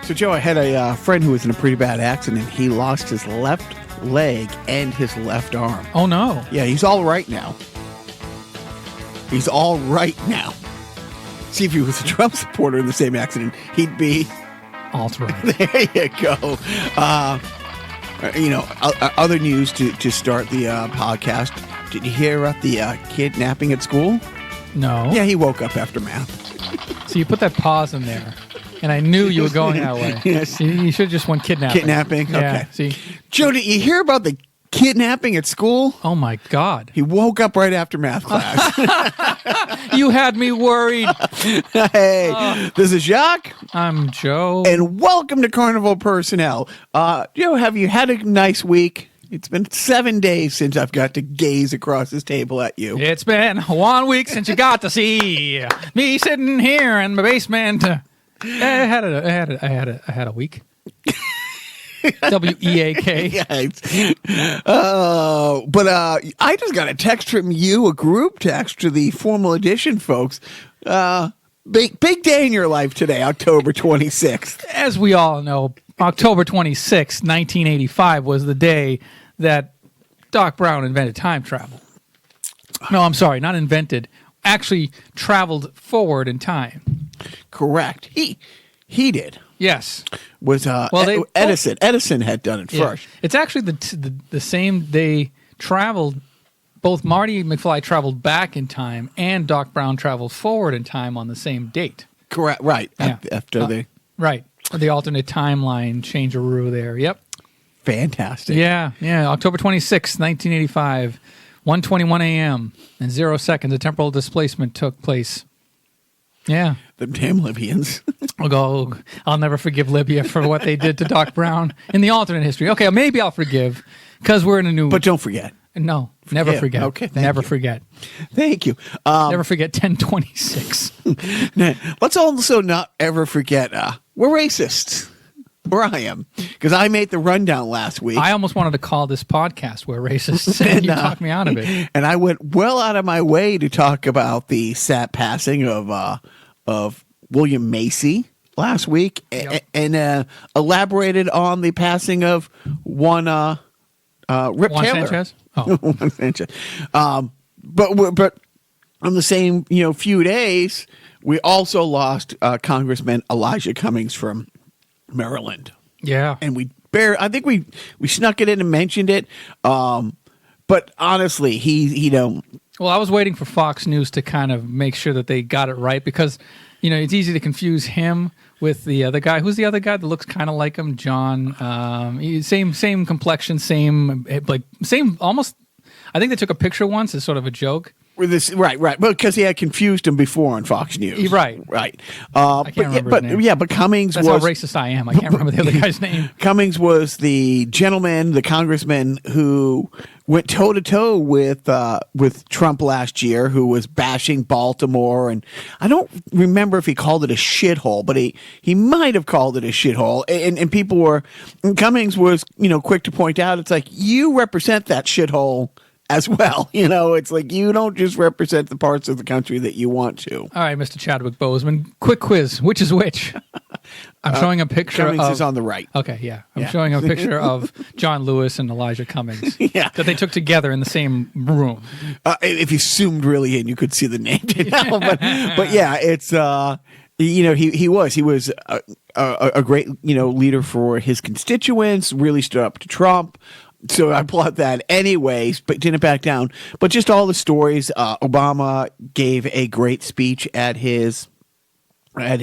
So, Joe, I had a friend who was in a pretty bad accident. He lost his left leg and his left arm. Oh, no. Yeah, he's all right now. He's all right now. See, if he was a Trump supporter in the same accident, he'd be... Alt-right. There you go. Other news to start the podcast. Did you hear about the kidnapping at school? No. Yeah, he woke up after math. So you put that pause in there, and I knew you were going that way. Yes. You should have just went kidnapping. Kidnapping? Yeah. Okay. See? Joe, did you hear about the kidnapping at school? Oh, my God. He woke up right after math class. You had me worried. Hey, this is Jacques. I'm Joe. And welcome to Carnival Personnel. Joe, have you had a nice week? It's been 7 days since I've got to gaze across this table at you. It's been 1 week since you got to see me sitting here in my basement. I had a week. W-E-A-K. Yeah, but I just got a text from you, a group text to the formal edition, folks. Big day in your life today, October 26th. As we all know, October 26th, 1985 was the day that Doc Brown invented time travel. No, I'm sorry, not invented. Actually traveled forward in time. Correct. He did. Yes. Was Edison. Edison had done it first. It's actually the same. They traveled. Both Marty McFly traveled back in time, and Doc Brown traveled forward in time on the same date. Correct. Right. Yeah. After they. Right. The alternate timeline changeroo there. Yep. Fantastic. Yeah. October 26th, 1985, 1:21 a.m. and 0 seconds. A temporal displacement took place. Yeah. The damn Libyans. I'll never forgive Libya for what they did to Doc Brown in the alternate history. Okay, maybe I'll forgive because we're in a new... But don't forget. No, never forget. Okay, never forget. Thank you. Never forget 1026. Let's also not ever forget we're racists. Or I am. Because I made the rundown last week. I almost wanted to call this podcast We're Racists, and you talked me out of it. And I went well out of my way to talk about the sad passing of William Macy last week, yep. and elaborated on the passing of one Rip Juan Taylor. Sanchez? Oh. Juan Sanchez. But on the same few days, we also lost Congressman Elijah Cummings from Maryland. Yeah. And I think we snuck it in and mentioned it. But honestly, he don't. Well, I was waiting for Fox News to kind of make sure that they got it right because, it's easy to confuse him with the other guy. Who's the other guy that looks kind of like him? John. Same complexion, same almost. I think they took a picture once as sort of a joke. Right. Because he had confused him before on Fox News. Right. I can't remember his name. Yeah, but Cummings That's was... how racist I am. I can't remember the other guy's name. Cummings was the gentleman, the congressman who went toe-to-toe with Trump last year, who was bashing Baltimore. And I don't remember if he called it a shithole, but he might have called it a shithole. And people were... And Cummings was, quick to point out, it's like, you represent that shithole as well. It's like you don't just represent the parts of the country that you want to. All right, Mr. Chadwick Boseman, quick quiz. Which is which? I'm showing a picture Cummings of... is on the right. Okay, yeah. I'm showing a picture of John Lewis and Elijah Cummings that they took together in the same room. If you zoomed really in, you could see the name. But yeah, it's... he was a great leader for his constituents, really stood up to Trump. So I applaud that anyways, but didn't back down. But just all the stories. Obama gave a great speech at his I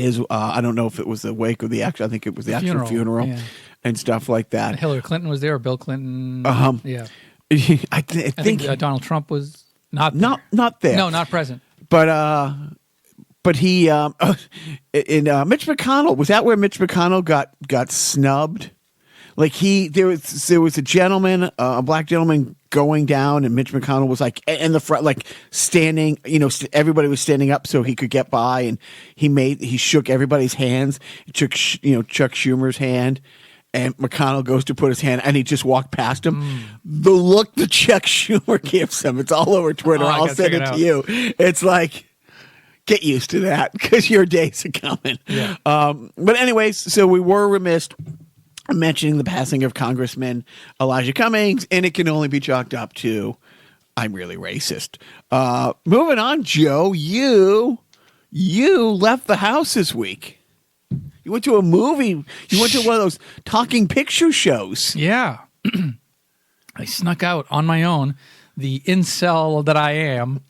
don't know if it was the wake or the actual, I think it was the actual funeral and stuff like that. Hillary Clinton was there, or Bill Clinton? Yeah. I think Donald Trump was not there. Not there. No, not present. But he in Mitch McConnell, was that where Mitch McConnell got snubbed? Like there was a gentleman, a black gentleman going down, and Mitch McConnell was like in the front, like standing. Everybody was standing up so he could get by, and he shook everybody's hands. He took Chuck Schumer's hand, and McConnell goes to put his hand, and he just walked past him. The look that Chuck Schumer gives him, it's all over Twitter. I'll send it to you. It's like, Get used to that because your days are coming. Yeah. But anyways, so we were remiss mentioning the passing of Congressman Elijah Cummings, and it can only be chalked up to I'm really racist. Moving on, Joe, you left the house this week. You went to a movie. You went to one of those talking picture shows. Yeah. I snuck out on my own, the incel that I am.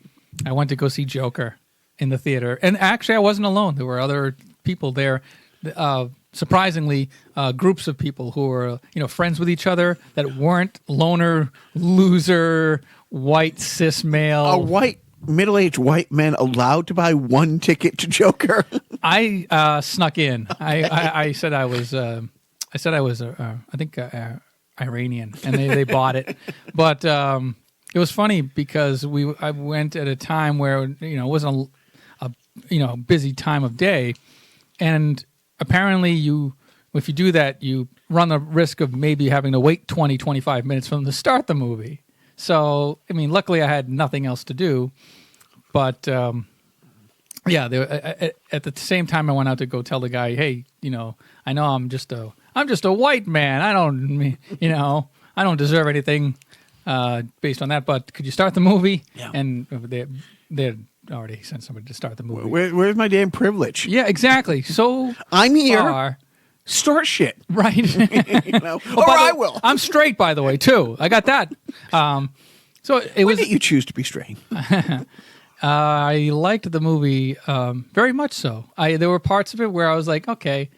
I went to go see Joker in the theater. And actually, I wasn't alone. There were other people there. Surprisingly, groups of people who were, friends with each other that weren't loner, loser, white, cis male. A white, middle-aged white man allowed to buy one ticket to Joker? I snuck in. I said I was. Iranian, and they bought it. But it was funny because I went at a time where it wasn't a busy time of day, and apparently if you do that, you run the risk of maybe having to wait 20, 25 minutes for them to start the movie. So luckily I had nothing else to do, but yeah, at the same time I went out to go tell the guy, hey, I know I'm just a white man. I don't deserve anything based on that. But could you start the movie? Yeah. And they already sent somebody to start the movie. Where's my damn privilege? Yeah, exactly. So I'm here. far, start shit, right? Or I will. I'm straight, by the way, too. I got that. So it When was. did you choose to be straight? I liked the movie very much. So there were parts of it where I was like, okay,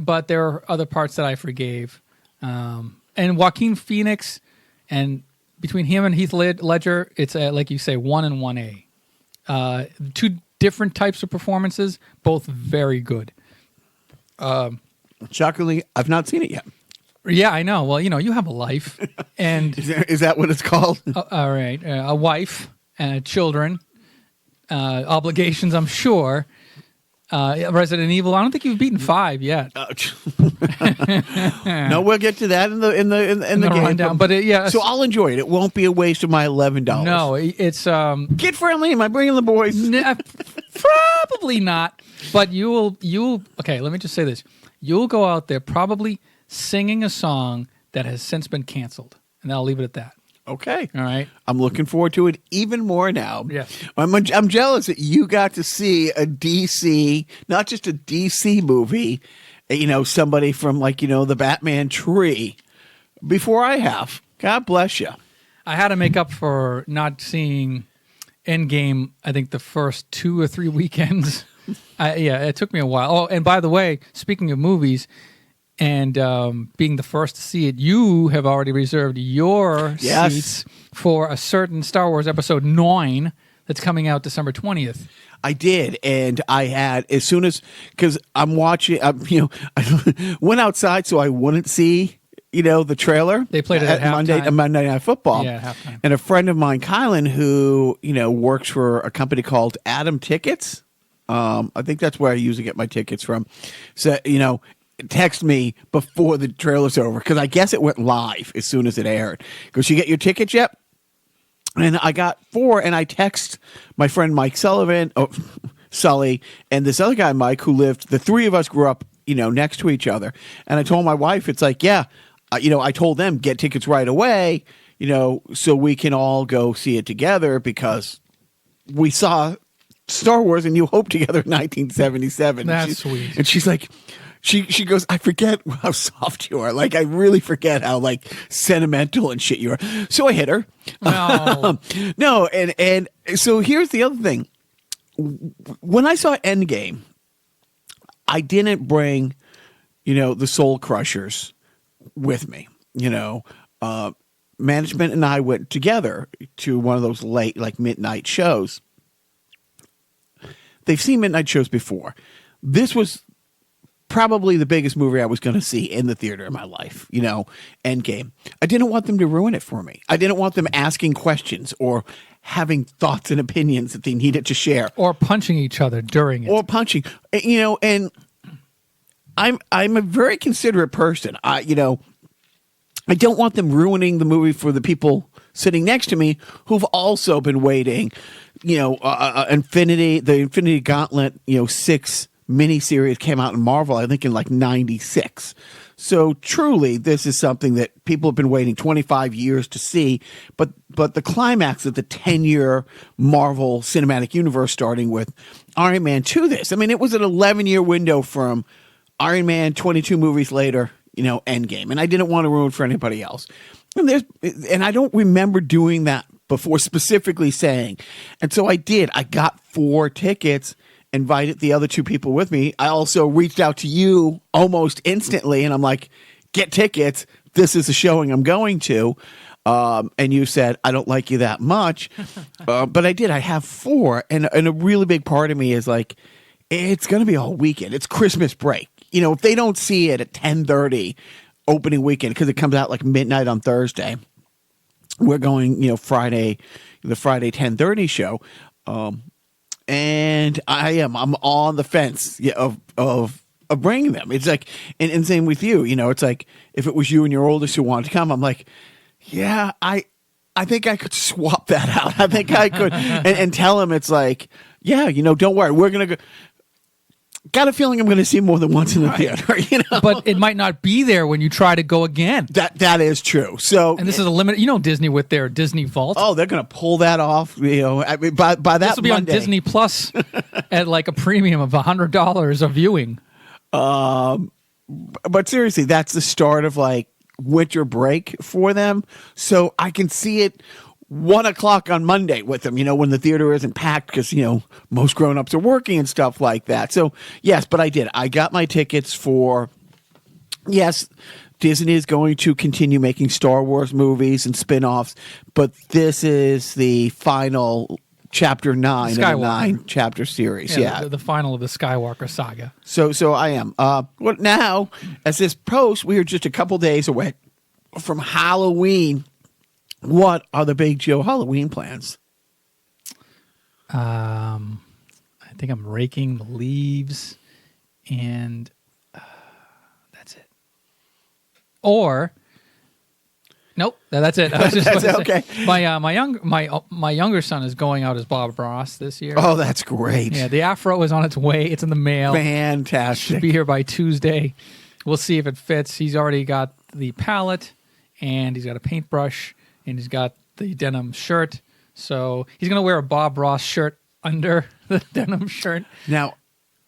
but there are other parts that I forgave. And Joaquin Phoenix, and between him and Heath Ledger, it's like you say, 1 and 1A. Two different types of performances, both very good. Shockingly, I've not seen it yet. Yeah, I know. Well, you have a life, and Is that what it's called? all right, a wife, children, obligations. I'm sure. Resident Evil. I don't think you've beaten 5 yet. No, we'll get to that in the game. Rundown, but yeah. So I'll enjoy it. It won't be a waste of my $11. No, it's Kid friendly. Am I bringing the boys? probably not. But you'll. Okay, let me just say this: you'll go out there probably singing a song that has since been canceled, and I'll leave it at that. Okay. All right. I'm looking forward to it even more now. Yes. I'm jealous that you got to see a DC, not just a DC movie, somebody from the Batman tree before I have. God bless you. I had to make up for not seeing Endgame, I think, the first 2 or 3 weekends. It took me a while. Oh, and by the way, speaking of movies, and being the first to see it, you have already reserved your seats for a certain Star Wars Episode 9 that's coming out December 20th. I did, and I had, as soon as, because I'm watching, I went outside so I wouldn't see, the trailer. They played it at halftime. Monday Night Football. Yeah, at halftime. And a friend of mine, Kylan, who, works for a company called Adam Tickets, I think that's where I usually get my tickets from, so, text me before the trailer's over, because I guess it went live as soon as it aired. Goes, you get your tickets yet? And I got 4, and I text my friend Mike Sully, and this other guy, Mike, who lived, the 3 of us grew up, next to each other. And I told my wife, it's like, I told them, get tickets right away, so we can all go see it together, because we saw Star Wars and New Hope together in 1977. That's sweet. And she's like, She goes, I forget how soft you are. Like, I really forget how, sentimental and shit you are. So I hit her. No. No, and so here's the other thing. When I saw Endgame, I didn't bring, the Soul Crushers with me. Management and I went together to one of those late, midnight shows. They've seen midnight shows before. This was probably the biggest movie I was going to see in the theater in my life, Endgame. I didn't want them to ruin it for me. I didn't want them asking questions or having thoughts and opinions that they needed to share. Or punching each other during it. Or punching, and I'm a very considerate person. I don't want them ruining the movie for the people sitting next to me who've also been waiting. The Infinity Gauntlet, 6 miniseries came out in Marvel, I think in like 96. So truly, this is something that people have been waiting 25 years to see. But the climax of the 10-year Marvel Cinematic Universe, starting with Iron Man to this. I mean, it was an 11-year window from Iron Man, 22 movies later, Endgame. And I didn't want to ruin for anybody else. And I don't remember doing that before, specifically saying. And so I did. I got 4 tickets, invited the other 2 people with me. I also reached out to you almost instantly, and I'm like, get tickets. This is the showing I'm going to. And you said, I don't like you that much. But I did. I have 4. And a really big part of me is like, it's going to be a whole weekend. It's Christmas break. If they don't see it at 10:30 opening weekend, because it comes out like midnight on Thursday, we're going, Friday, the Friday 10:30 show. And I'm on the fence of bringing them. It's like, and same with you, it's like, if it was you and your oldest who wanted to come, I'm like, yeah, I think I could swap that out. I think I could, and tell him it's like, yeah, don't worry, we're going to go. Got a feeling I'm going to see more than once in the theater, But it might not be there when you try to go again. That is true. So, and this is a limited. Disney with their Disney Vault. Oh, they're going to pull that off. I mean, by that this will be Monday. on Disney Plus at like a premium of $100 a viewing. But seriously, that's the start of like winter break for them. So I can see it 1:00 on Monday with them, when the theater isn't packed because, most grown-ups are working and stuff like that. So, yes, but I did. I got my tickets for, yes, Disney is going to continue making Star Wars movies and spin-offs, but this is the final Chapter 9 of the 9-chapter series. Yeah. The final of the Skywalker saga. So I am. Well, now, as this post, we are just a couple days away from Halloween. What are the Big Joe Halloween plans? I think I'm raking the leaves, and that's it. Or, nope, that's it. I was just That's okay. My younger son is going out as Bob Ross this year. Oh, that's great. Yeah, the afro is on its way. It's in the mail. Fantastic. Should be here by Tuesday. We'll see if it fits. He's already got the palette, and he's got a paintbrush, and he's got the denim shirt. So he's going to wear a Bob Ross shirt under the denim shirt. Now,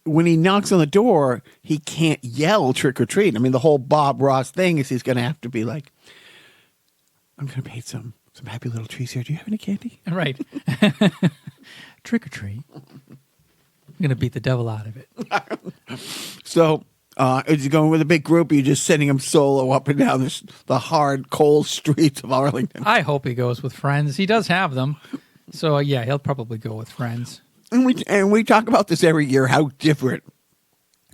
when he knocks on the door, he can't yell trick or treat. I mean, the whole Bob Ross thing is he's going to have to be like, I'm going to paint some happy little trees here. Do you have any candy? Right. Trick or treat. I'm going to beat the devil out of it. So, is he going with a big group, or are you just sending him solo up and down the hard, cold streets of Arlington? I hope he goes with friends. He does have them. So, yeah, he'll probably go with friends. And we talk about this every year, how different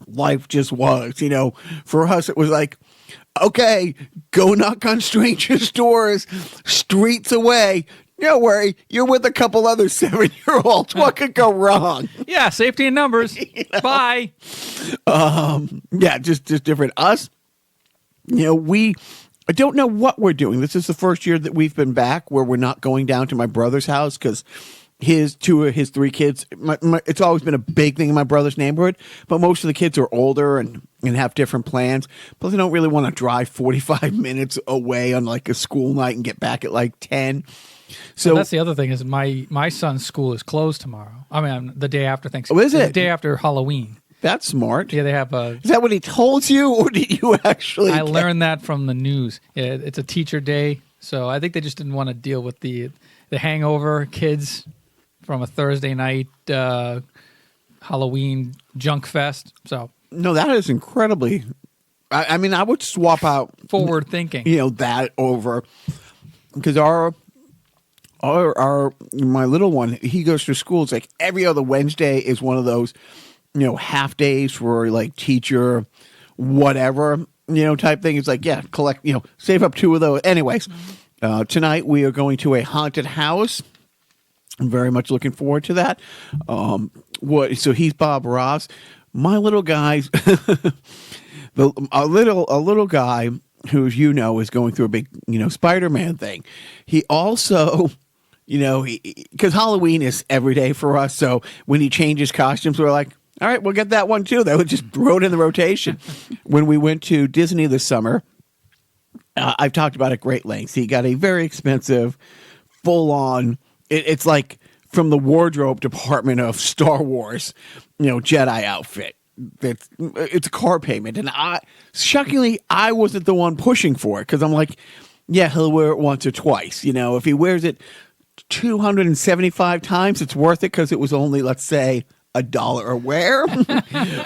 life just was. For us, it was like, okay, go knock on strangers' doors, streets away. Don't worry, you're with a couple other 7-year-olds. What could go wrong? Yeah, safety in numbers. Bye. Yeah, just different. Us, I don't know what we're doing. This is the first year that we've been back where we're not going down to my brother's house because two of his 3 kids, it's always been a big thing in my brother's neighborhood, but most of the kids are older and have different plans. Plus, they don't really want to drive 45 minutes away on like a school night and get back at like 10. So that's the other thing is my son's school is closed tomorrow. I mean, the day after Thanksgiving. Oh, is it? The day after Halloween. That's smart. Yeah, they have a... Is that what he told you, or did you actually... I learned that from the news. Yeah, it's a teacher day, so I think they just didn't want to deal with the hangover kids from a Thursday night Halloween junk fest. So no, that is incredibly... I mean, I would swap out... Forward thinking. That over... Because my little one, he goes to school. It's like every other Wednesday is one of those, half days for like teacher, whatever, type thing. It's like, yeah, collect, save up 2 of those. Anyways, tonight we are going to a haunted house. I'm very much looking forward to that. So he's Bob Ross. My little guy, a little guy who is going through a big Spider-Man thing. He also because Halloween is every day for us, so when he changes costumes, we're like, all right, we'll get that one too. That would just throw it in the rotation. When we went to Disney this summer, I've talked about it great lengths. He got a very expensive, full-on. It's like from the wardrobe department of Star Wars, Jedi outfit. It's a car payment, and shockingly, I wasn't the one pushing for it because I'm like, yeah, he'll wear it once or twice. If he wears it 275 times, it's worth it because it was only, let's say, $1 a wear.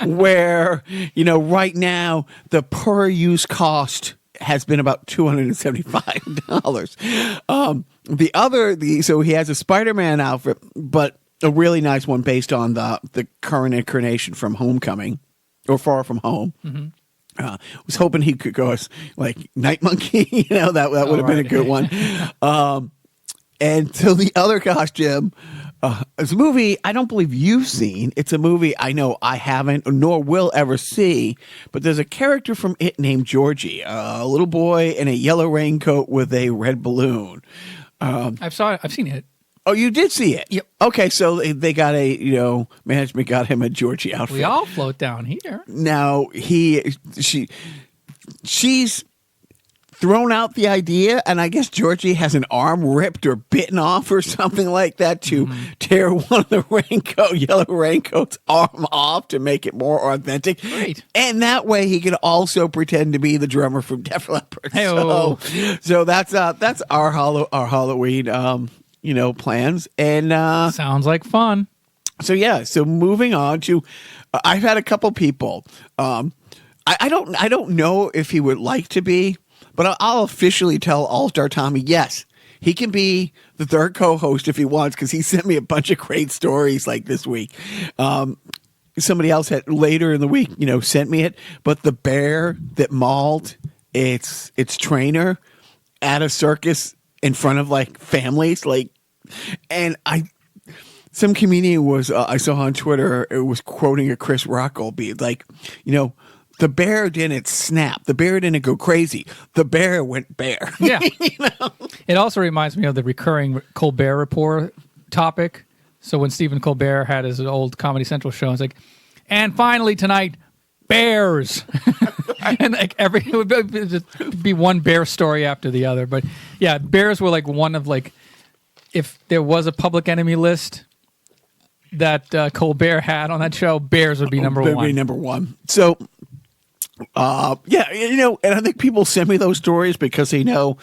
Where right now the per use cost has been about $275. So he has a Spider-Man outfit, but a really nice one based on the current incarnation from Homecoming or Far From Home. Mm-hmm. Was hoping he could go as like Night Monkey. That would have been a good one. And so the other costume, it's a movie I don't believe you've seen. It's a movie I know I haven't nor will ever see. But there's a character from it named Georgie, a little boy in a yellow raincoat with a red balloon. I've seen it. Oh, you did see it? Yep. Okay, so they got management got him a Georgie outfit. We all float down here. Now she's thrown out the idea, and I guess Georgie has an arm ripped or bitten off or something like that to tear one of the yellow raincoat's arm off to make it more authentic. Great. And that way he can also pretend to be the drummer from Def Leppard. Hey-o. So that's our Halloween plans. And sounds like fun. So moving on to I've had a couple people. I don't know if he would like to be, but I'll officially tell All-Star Tommy, yes, he can be the third co-host if he wants, because he sent me a bunch of great stories like this week. Somebody else had later in the week, sent me it. But the bear that mauled its trainer at a circus in front of like families, some comedian was I saw on Twitter, it was quoting a Chris Rock beat, the bear didn't snap. The bear didn't go crazy. The bear went bear. Yeah. It also reminds me of the recurring Colbert Report topic. So when Stephen Colbert had his old Comedy Central show, it's like, and finally tonight, bears. And it would just be one bear story after the other. But yeah, bears were like one of if there was a public enemy list that Colbert had on that show, bears would be number one. Would be number one. So... and I think people send me those stories because they know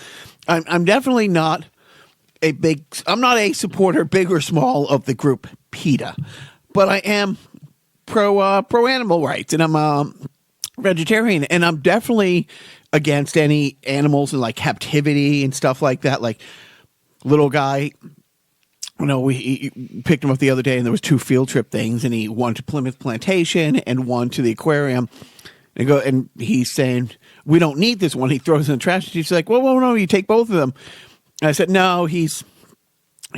I'm definitely not I'm not a supporter, big or small, of the group PETA, but I am pro animal rights, and I'm vegetarian, and I'm definitely against any animals in captivity and stuff like that. Like little guy, we picked him up the other day, and there was 2 field trip things, and he one to Plymouth Plantation and one to the aquarium. And he's saying, we don't need this one. He throws it in the trash. She's like, well, no, you take both of them. And I said, no,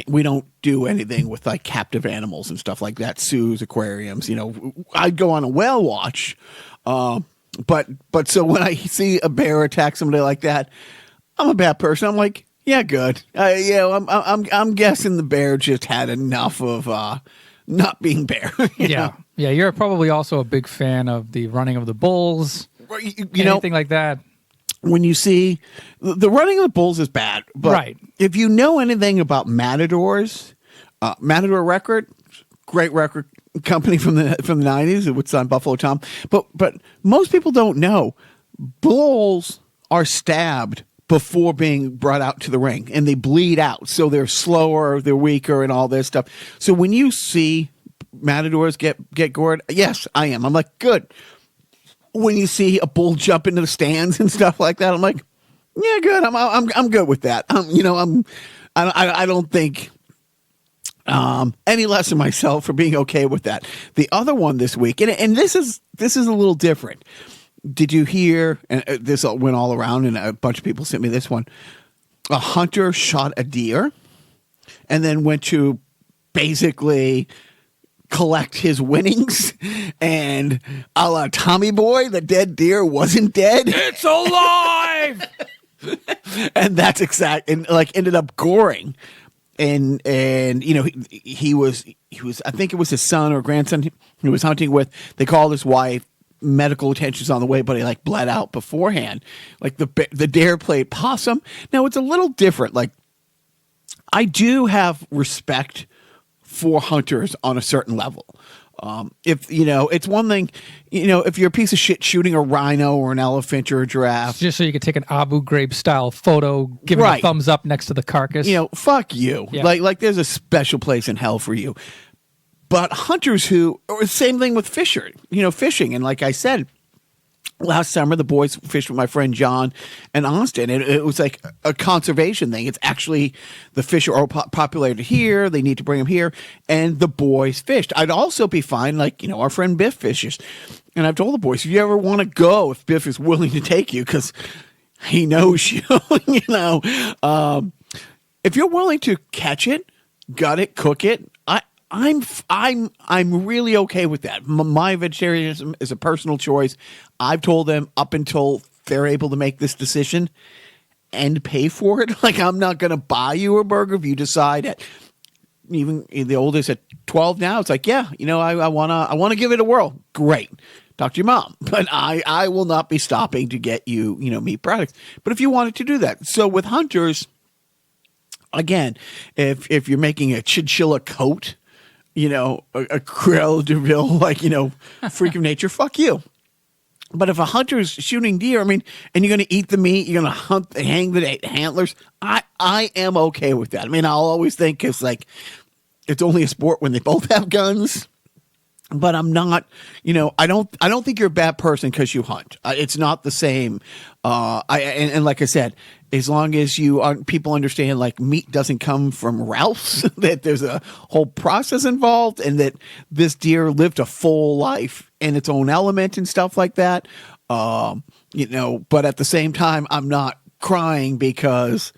we don't do anything with captive animals and stuff like that. Zoos, aquariums, I'd go on a whale watch. But so when I see a bear attack somebody like that, I'm a bad person. I'm like, yeah, good. I'm guessing the bear just had enough of, not being bear. Yeah. Yeah, you're probably also a big fan of the running of the bulls, anything like that. When you see the running of the bulls is bad, but right. If you know anything about Matadors, Matador Record, great record company from the 90s, it would sign Buffalo Tom, but most people don't know bulls are stabbed before being brought out to the ring, and they bleed out, so they're slower, they're weaker, and all this stuff. So when you see matadors get gored, yes, I am. I'm like, good. When you see a bull jump into the stands and stuff like that, I'm like, yeah, good. I'm good with that. I don't think any less of myself for being okay with that. The other one this week, and this is a little different. Did you hear, and this went all around, and a bunch of people sent me this one, a hunter shot a deer and then went to basically collect his winnings, and a la Tommy Boy, the dead deer wasn't dead. It's alive. And that's exact, and like ended up goring. And you know, he was I think it was his son or grandson he was hunting with. They called his wife. Medical attention's on the way, but he like bled out beforehand. Like the deer played possum. Now it's a little different. Like I do have respect for hunters on a certain level. If you know, it's one thing, you know, if you're a piece of shit shooting a rhino or an elephant or a giraffe, just so you could take an Abu Ghraib style photo, giving a thumbs up next to the carcass. You know, fuck you. Yeah. Like there's a special place in hell for you. But hunters who, or same thing with fishing. And like I said, last summer, the boys fished with my friend John and Austin. And it was like a conservation thing. It's actually the fish are populated here. They need to bring them here. And the boys fished. I'd also be fine. Like, you know, our friend Biff fishes. And I've told the boys, if you ever want to go, if Biff is willing to take you, because he knows you, you know, if you're willing to catch it, gut it, cook it, I'm really okay with that. My vegetarianism is a personal choice. I've told them up until they're able to make this decision and pay for it. Like I'm not going to buy you a burger if you decide at even the oldest at 12 now. It's like, yeah, you know, I want to give it a whirl. Great. Talk to your mom, but I will not be stopping to get you, you know, meat products. But if you wanted to do that, so with hunters, again, if you're making a chinchilla coat. You know, a Cruella de Vil, like, you know, freak of nature, fuck you. But if a hunter's shooting deer, I mean, and you're going to eat the meat, you're going to hang the antlers, I am okay with that. I mean, I'll always think it's like, it's only a sport when they both have guns. But I'm not, you know, I don't think you're a bad person because you hunt. It's not the same. And like I said, as long as people understand, like meat doesn't come from Ralph's, that there's a whole process involved, and that this deer lived a full life in its own element and stuff like that. You know, but at the same time, I'm not crying because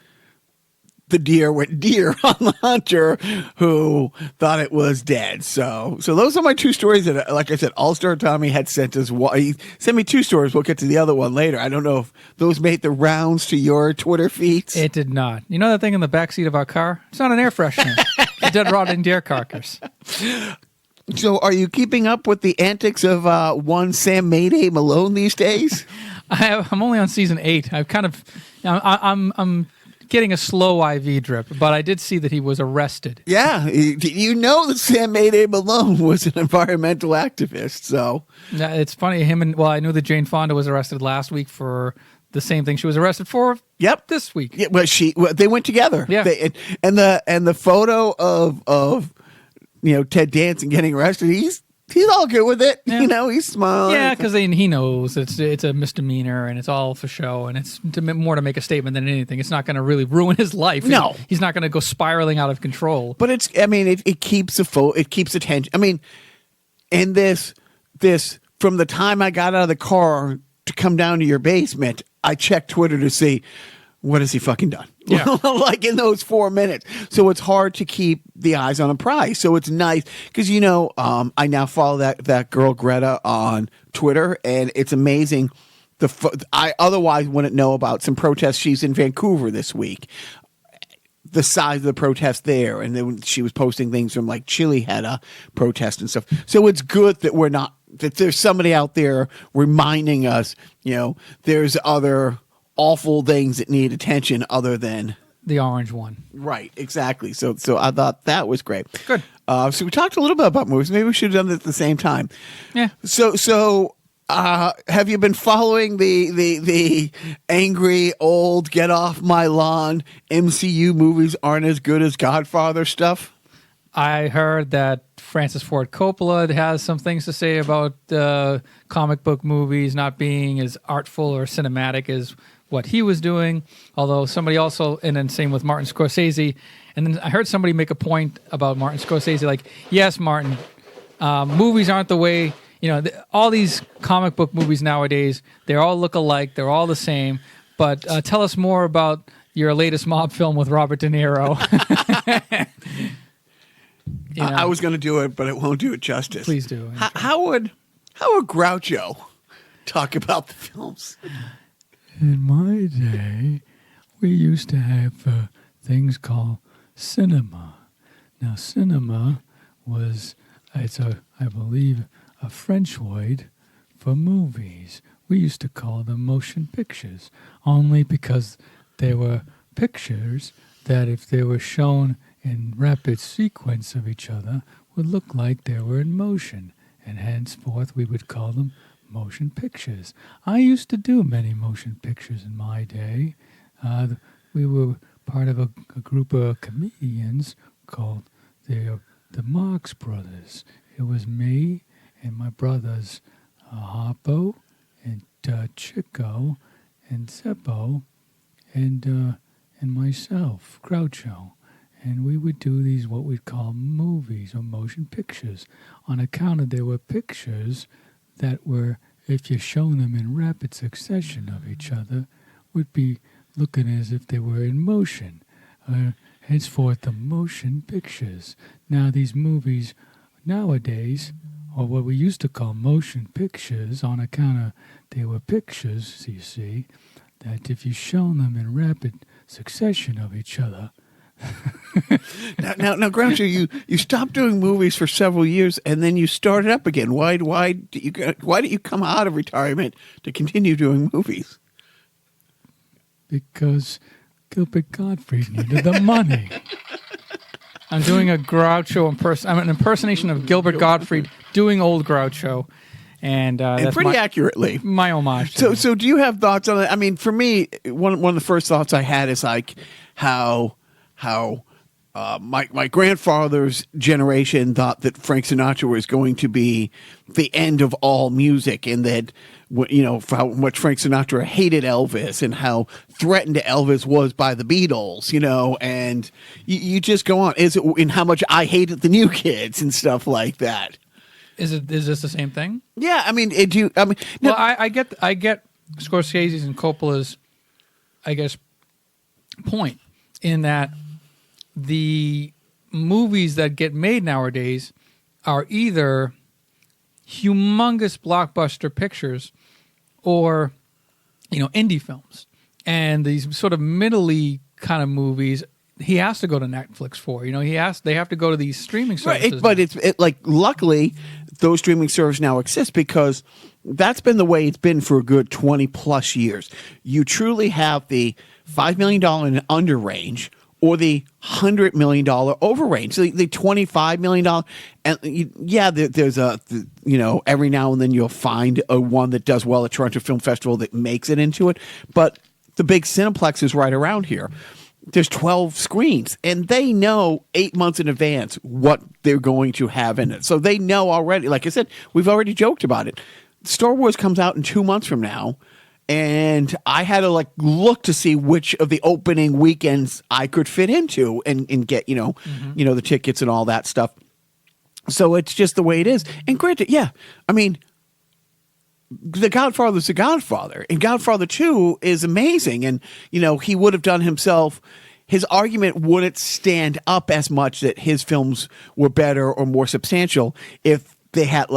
the deer went deer on the hunter who thought it was dead. So those are my two stories that, like I said, All-Star Tommy had sent us. He sent me two stories. We'll get to the other one later. I don't know if those made the rounds to your Twitter feeds. It did not. You know that thing in the backseat of our car? It's not an air freshener. It's a dead rotting deer carcass. So are you keeping up with the antics of one Sam Mayday Malone these days? I'm only on season 8. I'm getting a slow IV drip, but I did see that he was arrested. Yeah, you know that Sam Mayday Malone was an environmental activist, so. It's funny, I knew that Jane Fonda was arrested last week for the same thing she was arrested for this week. Yeah, well, they went together. Yeah. And the photo of you know, Ted Danson getting arrested, he's all good with it. Yeah. You know, he's smiling. Yeah, because he knows it's a misdemeanor and it's all for show, and it's more to make a statement than anything. It's not going to really ruin his life. No, he's not going to go spiraling out of control. But it keeps it keeps attention. I mean, and this from the time I got out of the car to come down to your basement, I checked Twitter to see what has he fucking done. Yeah. Like in those 4 minutes. So it's hard to keep the eyes on a prize. So it's nice because, you know, I now follow that girl Greta on Twitter, and it's amazing. I otherwise wouldn't know about some protests. She's in Vancouver this week. The size of the protest there, and then she was posting things from like Chile had a protest and stuff. So it's good that that there's somebody out there reminding us, you know, there's other awful things that need attention other than the orange one. Right, exactly. So I thought that was great. Good. So we talked a little bit about movies. Maybe we should have done it at the same time. Yeah. So have you been following the angry old get off my lawn MCU movies aren't as good as Godfather stuff? I heard that Francis Ford Coppola has some things to say about comic book movies not being as artful or cinematic as what he was doing, although somebody also, and then same with Martin Scorsese, and then I heard somebody make a point about Martin Scorsese, like, yes, Martin, movies aren't the way, you know, all these comic book movies nowadays, they all look alike, they're all the same, but tell us more about your latest mob film with Robert De Niro. You know? I was going to do it, but it won't do it justice. Please do. How would Groucho talk about the films? In my day, we used to have things called cinema. Now, cinema I believe, a French word for movies. We used to call them motion pictures, only because they were pictures that, if they were shown in rapid sequence of each other, would look like they were in motion, and henceforth we would call them motion pictures. I used to do many motion pictures in my day. We were part of a group of comedians called the Marx Brothers. It was me and my brothers Harpo and Chico and Seppo and myself, Groucho. And we would do these what we'd call movies or motion pictures, on account of they were pictures that were, if you show them in rapid succession of each other, would be looking as if they were in motion. Henceforth, the motion pictures. Now, these movies nowadays, or what we used to call motion pictures, on account of they were pictures, you see, that if you show them in rapid succession of each other. now, Groucho, you stopped doing movies for several years, and then you started up again. Why did you come out of retirement to continue doing movies? Because Gilbert Gottfried needed the money. I'm doing a Groucho I'm an impersonation of Gilbert Gottfried doing old Groucho, and that's pretty accurately my homage. To so do you have thoughts on it? I mean, for me, one of the first thoughts I had is like how my grandfather's generation thought that Frank Sinatra was going to be the end of all music, and that, you know, for how much Frank Sinatra hated Elvis and how threatened Elvis was by the Beatles, you know, and you just go on. And how much I hated the New Kids and stuff like that. Is this the same thing? Yeah, I mean, well, I get Scorsese's and Coppola's, I guess, point in that the movies that get made nowadays are either humongous blockbuster pictures or, you know, indie films. And these sort of middly kind of movies, he has to go to Netflix for. You know, they have to go to these streaming services. Right, but it's like, luckily, those streaming services now exist, because that's been the way it's been for a good 20 plus years. You truly have the $5 million and under range, or the $100 million over range. So the $25 million, and there's every now and then you'll find a one that does well at Toronto Film Festival that makes it into it. But the big Cineplex is right around here. There's 12 screens, and they know 8 months in advance what they're going to have in it. So they know already. Like I said, we've already joked about it. Star Wars comes out in 2 months from now. And I had to look to see which of the opening weekends I could fit into and get, the tickets and all that stuff. So it's just the way it is. And granted, yeah, I mean, The Godfather's The Godfather, and Godfather 2 is amazing. And, he would have done himself, his argument wouldn't stand up as much that his films were better or more substantial if they had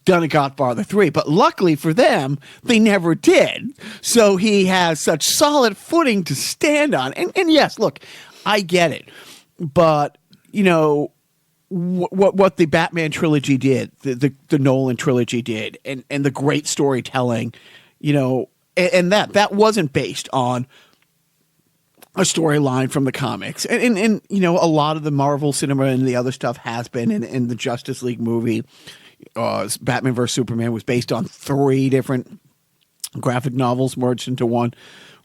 done a Godfather 3, but luckily for them, they never did. So he has such solid footing to stand on. And yes, look, I get it. But, what the Batman trilogy did, the Nolan trilogy did, and the great storytelling, and that wasn't based on a storyline from the comics. And a lot of the Marvel cinema and the other stuff has been in the Justice League movie. Batman vs. Superman was based on 3 different graphic novels merged into one.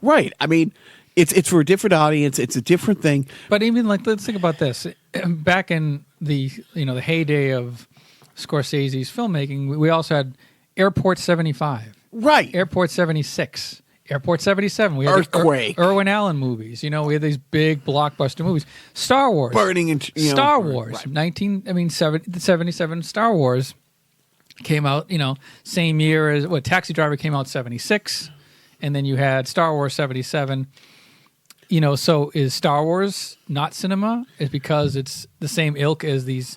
Right. I mean, it's for a different audience. It's a different thing. But even let's think about this. Back in the the heyday of Scorsese's filmmaking, we also had Airport 75. Right. Airport 76. Airport 77. We had Earthquake. Irwin Allen movies. We had these big blockbuster movies. Star Wars. Burning in Star Wars. Right. 77 Star Wars came out, same year as Taxi Driver came out 76, and then you had Star Wars 77. So is Star Wars not cinema? Is because it's the same ilk as these,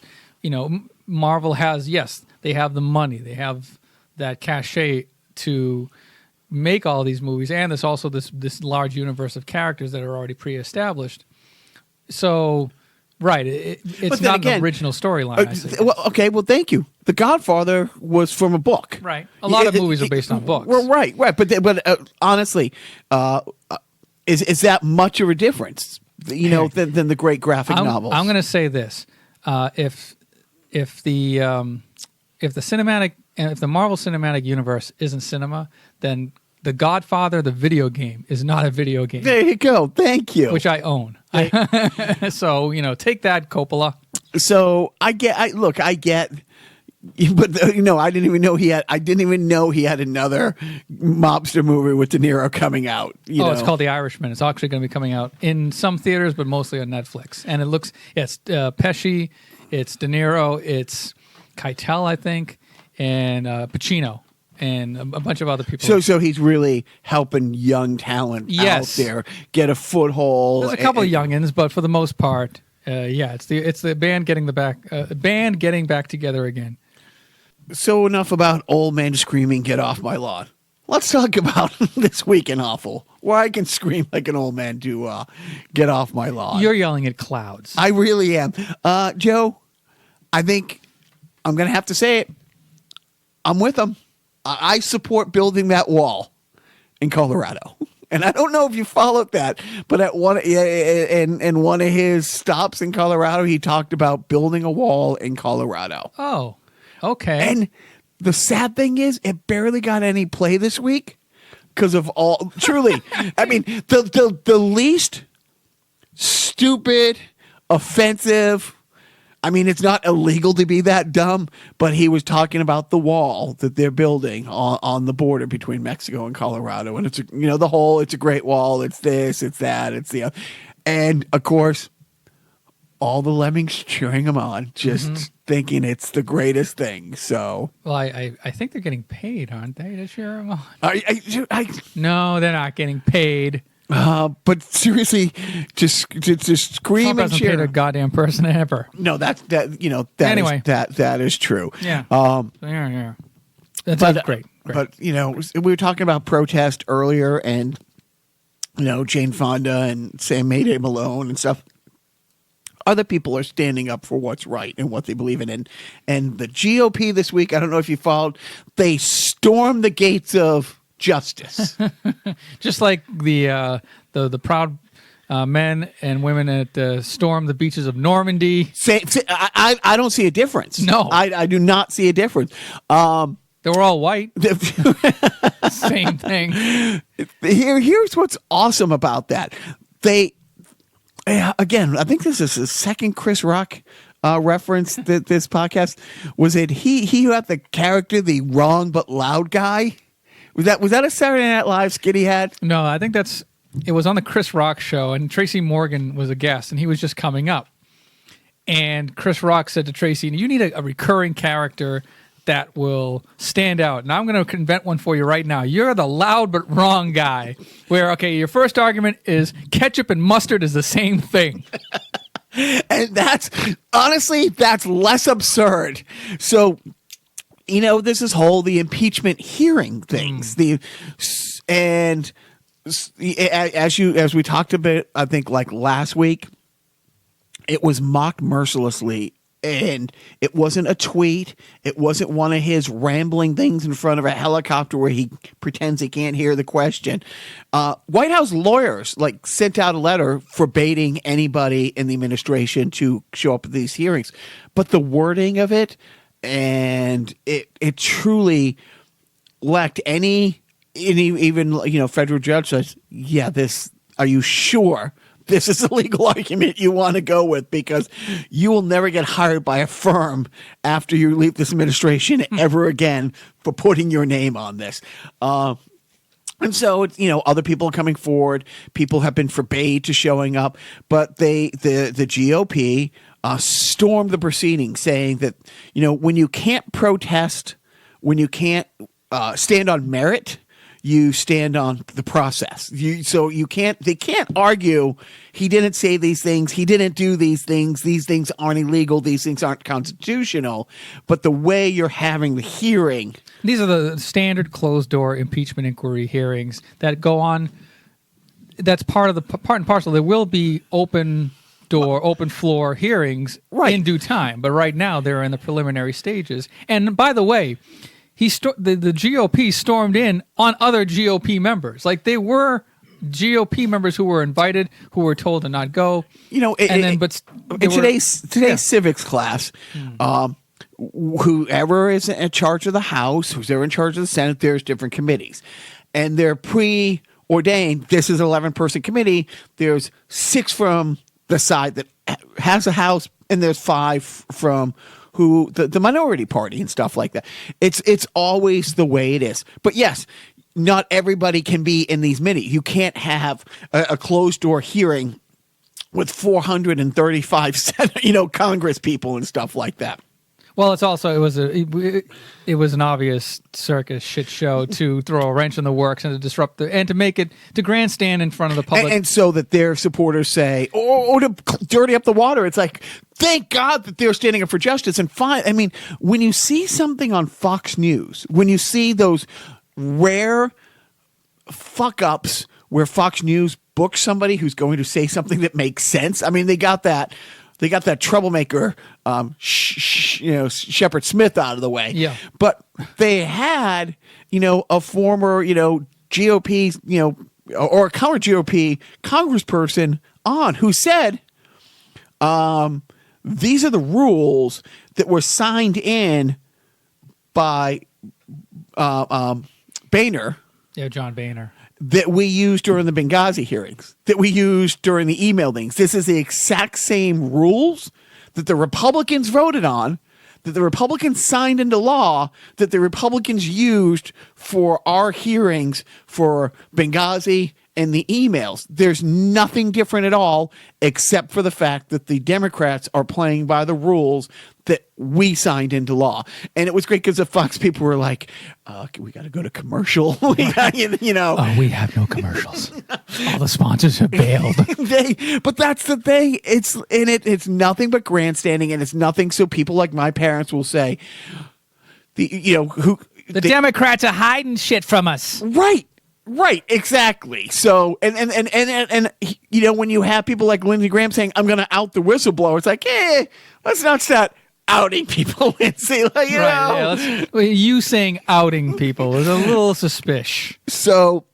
Marvel has, yes, they have the money. They have that cachet to make all these movies. And there's also this large universe of characters that are already pre-established. So, right, it's not an original storyline. Well, thank you. The Godfather was from a book. Right. A lot of movies are based on books. Well, right. But honestly, is that much of a difference, than the great graphic novels? I'm going to say this: if the Marvel Cinematic Universe isn't cinema, then The Godfather, the video game, is not a video game. There you go. Thank you. Which I own. So take that, Coppola. So I get. But I didn't even know he had another mobster movie with De Niro coming out. It's called The Irishman. It's actually going to be coming out in some theaters, but mostly on Netflix. And it's Pesci, it's De Niro, it's Keitel, I think, and Pacino, and a bunch of other people. So he's really helping young talent out there get a foothold. There's a couple of youngins, but for the most part, it's the band getting back together again. So enough about old man screaming, "Get off my lawn." Let's talk about This Week in Awful, where I can scream like an old man to get off my lawn. You're yelling at clouds. I really am. Joe, I think I'm going to have to say it. I'm with them. I support building that wall in Colorado. And I don't know if you followed that, but in one of his stops in Colorado, he talked about building a wall in Colorado. Oh, okay. And the sad thing is, it barely got any play this week because of all. Truly, I mean, the least stupid, offensive. I mean, it's not illegal to be that dumb, but he was talking about the wall that they're building on the border between Mexico and Colorado, and it's it's a great wall. It's this, it's that, it's the other, and of course, all the lemmings cheering him on, just thinking it's the greatest thing. So, well, I think they're getting paid, aren't they, to cheer him on? No, they're not getting paid. But seriously, just scream Trump and hasn't cheer. paid a goddamn person ever. No, that anyway. That is true. Yeah. Yeah. That's great. But we were talking about protest earlier, and Jane Fonda and Sam Mayday Malone and stuff. Other people are standing up for what's right and what they believe in. And the GOP this week, I don't know if you followed, they stormed the gates of justice. Just like the proud men and women that stormed the beaches of Normandy. I don't see a difference. No. I do not see a difference. They were all white. Same thing. Here's what's awesome about that. Again, I think this is the second Chris Rock reference that this podcast was. It he who had the character, the wrong but loud guy. Was that a Saturday Night Live skit he had? No, I think it was on the Chris Rock show, and Tracy Morgan was a guest, and he was just coming up. And Chris Rock said to Tracy, "You need a recurring character that will stand out. And I'm going to invent one for you right now. You're the loud but wrong guy. Where, your first argument is ketchup and mustard is the same thing." And that's less absurd. So, this is the impeachment hearing things. As we talked about, I think like last week, it was mocked mercilessly. And it wasn't a tweet. It wasn't one of his rambling things in front of a helicopter where he pretends he can't hear the question. White House lawyers sent out a letter forbidding anybody in the administration to show up at these hearings. But the wording of it, and it truly lacked even federal judge says, are you sure this is a legal argument you want to go with? Because you will never get hired by a firm after you leave this administration ever again for putting your name on this. And so, other people are coming forward. People have been forbade to showing up, but the GOP stormed the proceedings, saying that, when you can't protest, when you can't stand on merit, you stand on the process. They can't argue he didn't say these things, he didn't do these things aren't illegal, these things aren't constitutional, but the way you're having the hearing. These are the standard closed-door impeachment inquiry hearings that go on. That's part and parcel. There will be open floor hearings in due time, but right now they're in the preliminary stages. And by the way, the GOP stormed in on other GOP members. Like, they were GOP members who were invited, who were told to not go. In today's civics class, whoever is in charge of the House, who's in charge of the Senate, there's different committees, and they're preordained. This is an 11-person committee. There's 6 from the side that has a House, and there's 5 from the minority party and stuff like that. It's always the way it is. But yes, not everybody can be in these meetings. You can't have a closed door hearing with 435 Congress people and stuff like that. Well, it was an obvious circus shit show to throw a wrench in the works and to disrupt and to make it to grandstand in front of the public, and so that their supporters say, "Oh, to dirty up the water." It's like, thank God that they're standing up for justice. And fine, I mean, when you see something on Fox News, when you see those rare fuck ups where Fox News books somebody who's going to say something that makes sense. I mean, they got that troublemaker, Shepard Smith out of the way. Yeah. But they had, a former, GOP, or a current GOP congressperson on who said, these are the rules that were signed in by Boehner. Yeah, John Boehner. That we used during the Benghazi hearings, that we used during the email things. This is the exact same rules that the Republicans voted on, that the Republicans signed into law, that the Republicans used for our hearings for Benghazi and the emails. There's nothing different at all, except for the fact that the Democrats are playing by the rules that we signed into law. And it was great because the Fox people were like, we got to go to commercial. We have no commercials. All the sponsors have bailed. But that's the thing. It's nothing but grandstanding, and it's nothing. So people like my parents will say, the Democrats are hiding shit from us. Right, exactly. So, and when you have people like Lindsey Graham saying, "I'm going to out the whistleblower," it's like, let's not start outing people, Lindsey. You saying outing people is a little suspicious. So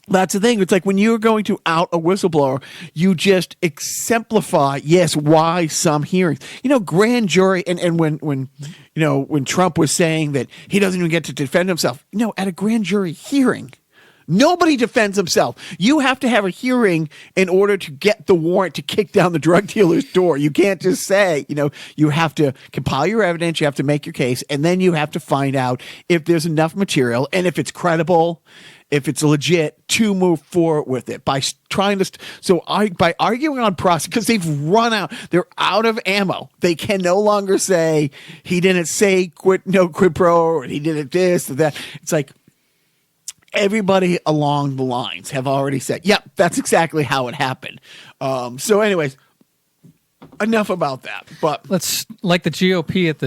that's the thing. It's like when you're going to out a whistleblower, you just exemplify, why some hearings. Grand jury, and when Trump was saying that he doesn't even get to defend himself, at a grand jury hearing, nobody defends himself. You have to have a hearing in order to get the warrant to kick down the drug dealer's door. You can't just say, you have to compile your evidence, you have to make your case, and then you have to find out if there's enough material and if it's credible, if it's legit, to move forward with it. By arguing on process, because they've run out, they're out of ammo. They can no longer say he didn't say quid pro, or he did this or that. It's like, everybody along the lines have already said, yep, that's exactly how it happened. So anyways, enough about that. But let's, like the GOP at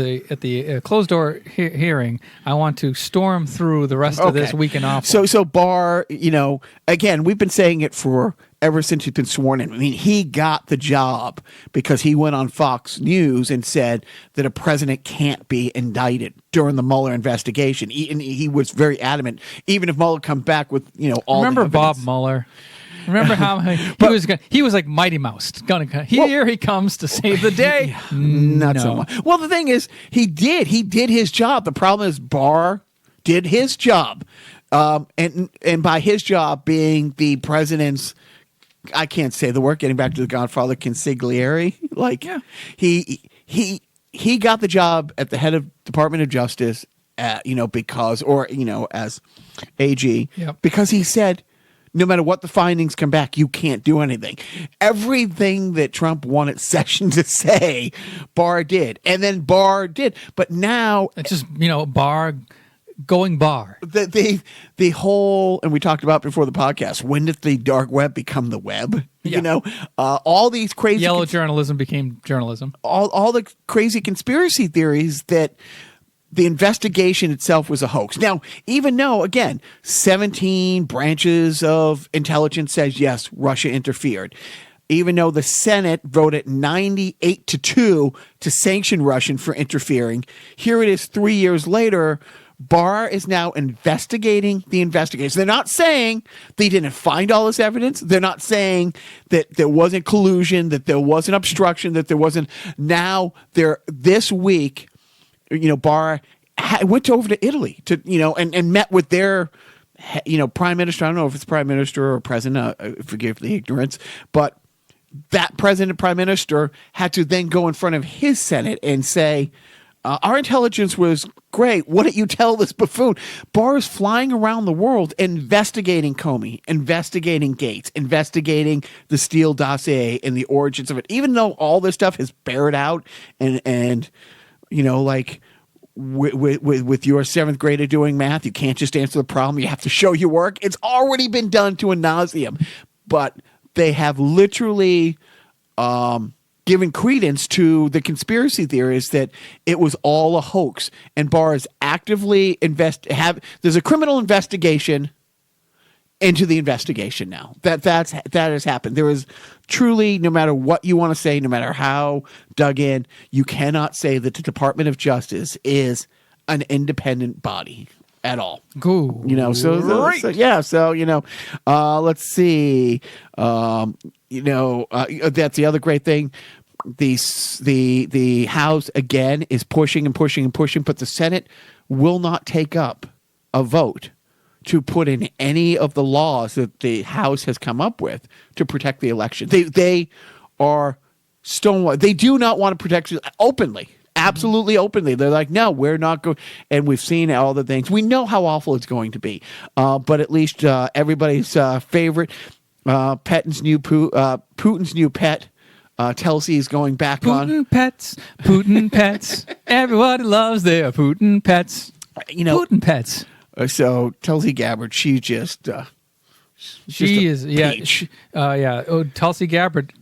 the closed door hearing, I want to storm through the rest of this week in office. So Barr, again, we've been saying it ever since he's been sworn in. I mean, he got the job because he went on Fox News and said that a president can't be indicted during the Mueller investigation. He was very adamant, even if Mueller come back with, all Remember the Bob Mueller? Remember how he was like Mighty Mouse. Here he comes to save the day. Not so much. Well, the thing is, he did his job. The problem is Barr did his job. And by his job being the president's, I can't say the word, getting back to the Godfather, consigliere. He got the job at the head of Department of Justice, as AG, because he said, no matter what the findings come back, you can't do anything. Everything that Trump wanted Sessions to say, Barr did. And then Barr did. But now it's just, Barr going bar. The whole, and we talked about before the podcast, when did the dark web become the web? Yeah. You know, all these crazy Yellow journalism became journalism. all the crazy conspiracy theories that the investigation itself was a hoax. Now, even though, again, 17 branches of intelligence says, yes, Russia interfered. Even though the Senate voted 98-2 to sanction Russia for interfering, here it is 3 years later. Barr is now investigating the investigation. They're not saying they didn't find all this evidence. They're not saying that there wasn't collusion, that there wasn't obstruction, that there wasn't. Now, this week, Barr went over to Italy to, and met with their, prime minister. I don't know if it's prime minister or president. Forgive the ignorance, but that president, prime minister, had to then go in front of his Senate and say, our intelligence was great. Why don't you tell this buffoon? Barr is flying around the world investigating Comey, investigating Gates, investigating the Steele dossier and the origins of it. Even though all this stuff has bared out and like with your seventh grader doing math, you can't just answer the problem. You have to show your work. It's already been done to a nauseum. But they have literally given credence to the conspiracy theories that it was all a hoax, and Barr is actively there's a criminal investigation into the investigation now. That has happened. There is truly, no matter what you want to say, no matter how dug in, you cannot say that the Department of Justice is an independent body at all. Cool. Let's see. That's the other great thing. The House again is pushing and pushing and pushing, but the Senate will not take up a vote to put in any of the laws that the House has come up with to protect the election. They are stonewall. They do not want to protect it openly. Absolutely openly. They're like, no, we're not going. And we've seen all the things. We know how awful it's going to be. But at least everybody's favorite, Putin's new pet, Telsey is going back on. Putin pets. Everybody loves their Putin pets. Putin pets. So Tulsi Gabbard, she just she is peach. Oh, Tulsi Gabbard.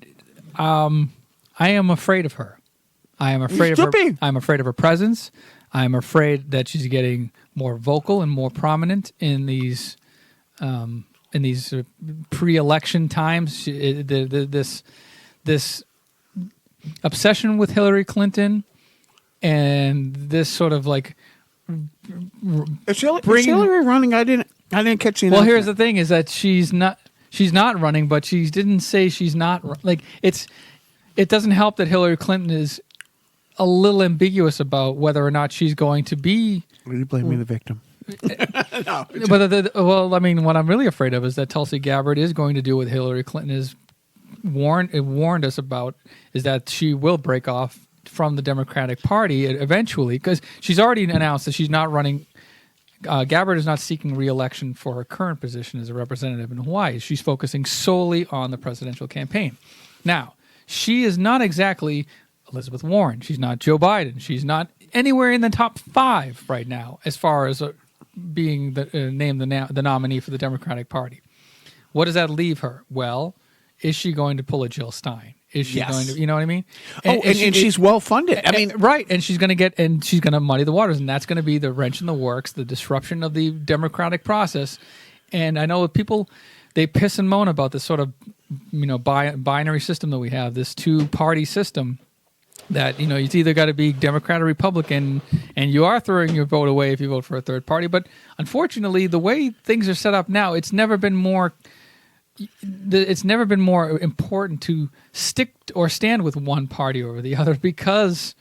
I am afraid of her. I am afraid of her. I'm afraid of her presence. I'm afraid that she's getting more vocal and more prominent in these pre-election times. This obsession with Hillary Clinton and this sort of like. Is Hillary running? I didn't catch the. Well, here's the thing: is that she's not running, but she didn't say she's not. Like it doesn't help that Hillary Clinton is a little ambiguous about whether or not she's going to be. Are you blaming the victim? No. But what I'm really afraid of is that Tulsi Gabbard is going to do what Hillary Clinton has warned us about, is that she will break off from the Democratic Party eventually, because she's already announced that she's not running. Gabbard is not seeking re-election for her current position as a representative in Hawaii. She's focusing solely on the presidential campaign. Now, she is not exactly Elizabeth Warren. She's not Joe Biden. She's not anywhere in the top 5 right now as far as being named the nominee for the Democratic Party. What does that leave her? Well, is she going to pull a Jill Stein? Is she going to, you know what I mean? And she's well funded. I mean, right. And she's going to muddy the waters, and that's going to be the wrench in the works, the disruption of the democratic process. And I know people, they piss and moan about this sort of, binary system that we have, this 2-party system that, it's either got to be Democrat or Republican, and you are throwing your vote away if you vote for a third party. But unfortunately, the way things are set up now, it's never been more important to stick or stand with one party over the other, because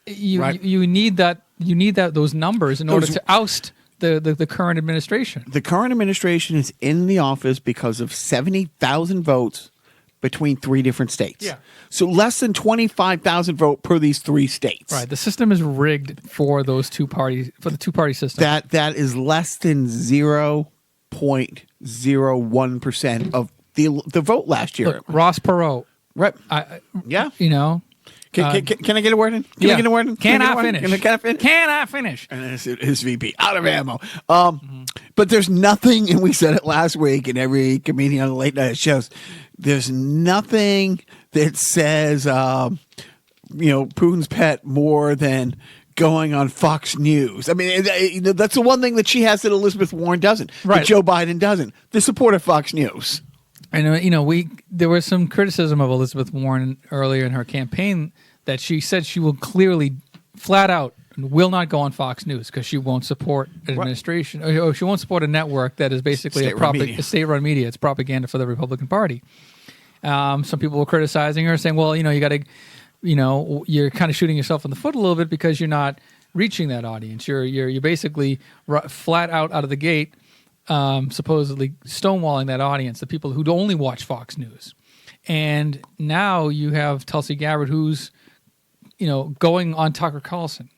you need those numbers in order to oust the current administration. The current administration is in the office because of 70,000 votes between 3 different states. Yeah. So less than 25,000 vote per these 3 states. Right. The system is rigged for those 2 parties, for the 2-party system. That is less than 0.01% of the vote last year. Look, Ross Perot. Right. Yeah. Can I get a word in? Can I get a word in? Can I I finish? Can I finish? Can I finish? And his VP out of ammo. But there's nothing, and we said it last week, and every comedian on the late night shows, there's nothing that says, Putin's pet more than going on Fox News. I mean, that's the one thing that she has that Elizabeth Warren doesn't, right? That Joe Biden doesn't. The support of Fox News. And there was some criticism of Elizabeth Warren earlier in her campaign that she said she will clearly, flat out, will not go on Fox News because she won't support an administration, or she won't support a network that is basically a state-run media. It's propaganda for the Republican Party. Some people were criticizing her, saying, "Well, you got to, you're kind of shooting yourself in the foot a little bit because you're not reaching that audience. You're basically flat out of the gate." Supposedly stonewalling that audience, the people who only watch Fox News. And now you have Tulsi Gabbard, who's, going on Tucker Carlson,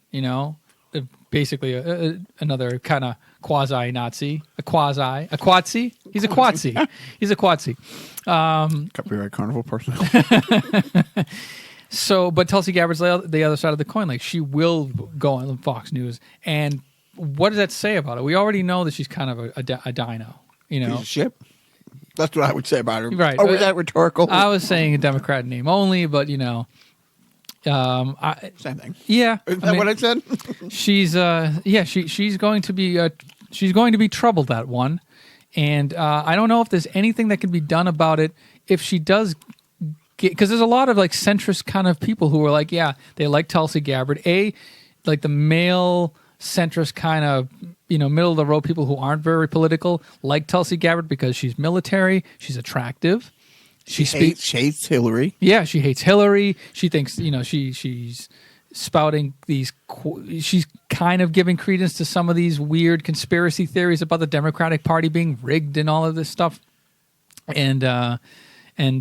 basically another kind of quasi-Nazi, a quatsi. He's a quatsi. He's a quatsi. Copyright Carnival person. So, but Tulsi Gabbard's the other side of the coin. Like, she will go on Fox News. And what does that say about it? We already know that she's kind of a dino, Piece of shit. That's what I would say about her. Right. Or was that rhetorical? I was saying a Democrat name only, but same thing. Yeah. Is that what I said? She's she's going to be troubled, that one. And I don't know if there's anything that can be done about it if she does get, because there's a lot of like centrist kind of people who are like, yeah, they like Tulsi Gabbard. Like the male centrist kind of, middle of the road people who aren't very political like Tulsi Gabbard because she's military, she's attractive. She hates Hillary. Yeah, she hates Hillary. She thinks, she's spouting these, she's kind of giving credence to some of these weird conspiracy theories about the Democratic Party being rigged and all of this stuff. And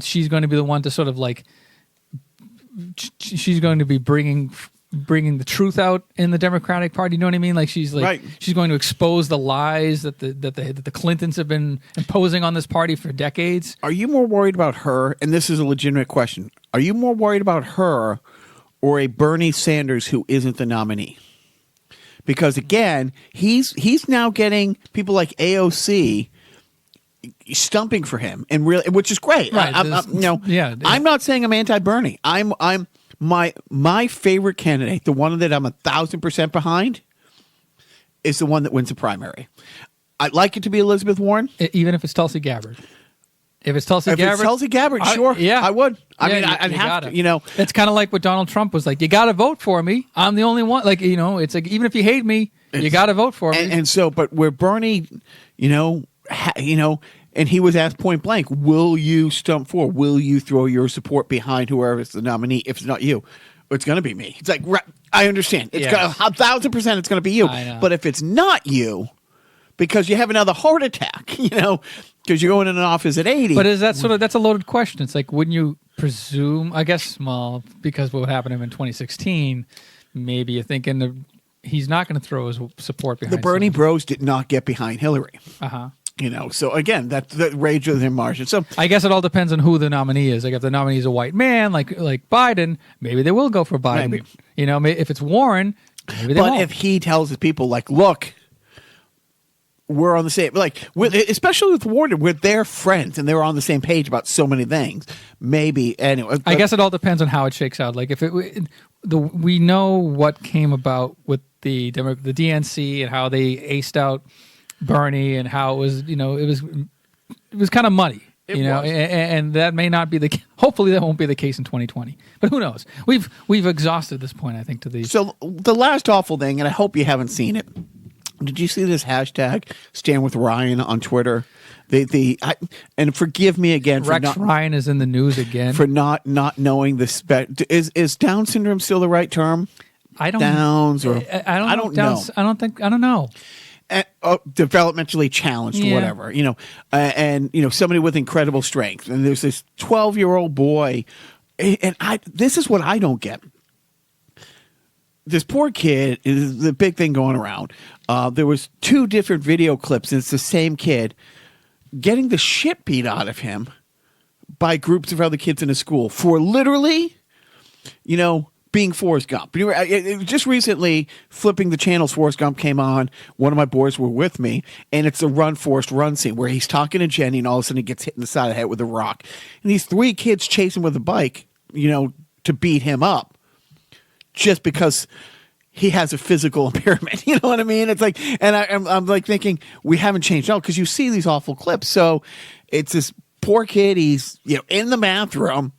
she's going to be the one to sort of like, she's going to be bringing the truth out in the Democratic Party. You know what I mean? Like she's going to expose the lies that the Clintons have been imposing on this party for decades. Are you more worried about her? And this is a legitimate question. Are you more worried about her or a Bernie Sanders who isn't the nominee? Because again, he's now getting people like AOC stumping for him, and really, which is great. Right. I'm not saying I'm anti-Bernie. I'm my favorite candidate, the one that I'm 1,000% behind, is the one that wins the primary. I'd like it to be Elizabeth Warren, even if it's Tulsi Gabbard. If it's Tulsi Gabbard, sure, yeah, I would. I'd have to. It's kind of like what Donald Trump was like. You got to vote for me. I'm the only one. Like it's like even if you hate me, you got to vote for me. And so, but where Bernie, and he was asked point blank, will you stump for? Will you throw your support behind whoever is the nominee? If it's not you, it's going to be me. It's like, I understand. It's 1,000% it's going to be you. But if it's not you, because you have another heart attack, because you're going in an office at 80. But is that that's a loaded question. It's like, wouldn't you presume, I guess, well, because what happened to him in 2016, maybe you're thinking he's not going to throw his support behind the Bernie bros did not get behind Hillary. Uh-huh. So again, that's the rage within margin. So I guess it all depends on who the nominee is. Like if the nominee is a white man, like Biden, maybe they will go for Biden. Maybe. If it's Warren, maybe they won't. But if he tells his people, like, look, we're on the same, especially with Warren, we're their friends and they're on the same page about so many things. Maybe anyway. I guess it all depends on how it shakes out. Like if we know what came about with the DNC and how they aced out Bernie and how it was, it was kind of muddy, and that may not be hopefully that won't be the case in 2020, but who knows? We've exhausted this point, I think, to these. So the last awful thing, and I hope you haven't seen it. Did you see this hashtag Stand With Ryan on Twitter? And forgive me again for Rex Ryan is in the news again for not knowing the is Down syndrome still the right term? I don't Downs or I don't know. I don't know. Developmentally challenged or whatever, and somebody with incredible strength. And there's this 12-year-old boy, and this is what I don't get. This poor kid is the big thing going around. There was 2 different video clips, and it's the same kid getting the shit beat out of him by groups of other kids in a school for literally being Forrest Gump. Just recently, flipping the channels, Forrest Gump came on. One of my boys were with me, and it's a run, Forrest, run scene where he's talking to Jenny, and all of a sudden he gets hit in the side of the head with a rock. And these 3 kids chase him with a bike, to beat him up just because he has a physical impairment. You know what I mean? It's like, and I'm like thinking, we haven't changed out because you see these awful clips. So it's this poor kid. He's, in the bathroom.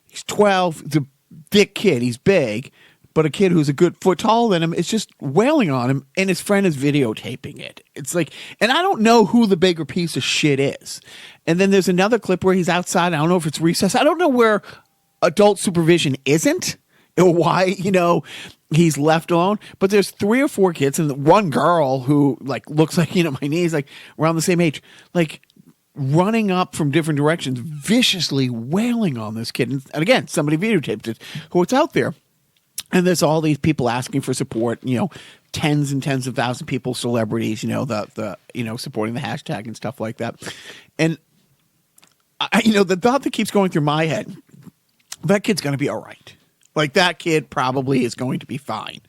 He's 12. The thick kid, he's big, but a kid who's a good foot taller than him is just wailing on him, and his friend is videotaping it. It's like, and I don't know who the bigger piece of shit is. And then there's another clip where he's outside. I don't know if it's recess. I don't know where adult supervision isn't or why, he's left alone. But there's 3 or 4 kids and one girl who looks like, my niece, around the same age, running up from different directions, viciously wailing on this kid. And again, somebody videotaped it, who it's out there. And there's all these people asking for support, tens and tens of thousands of people, celebrities, the supporting the hashtag and stuff like that. And, the thought that keeps going through my head, that kid's going to be all right. That kid probably is going to be fine.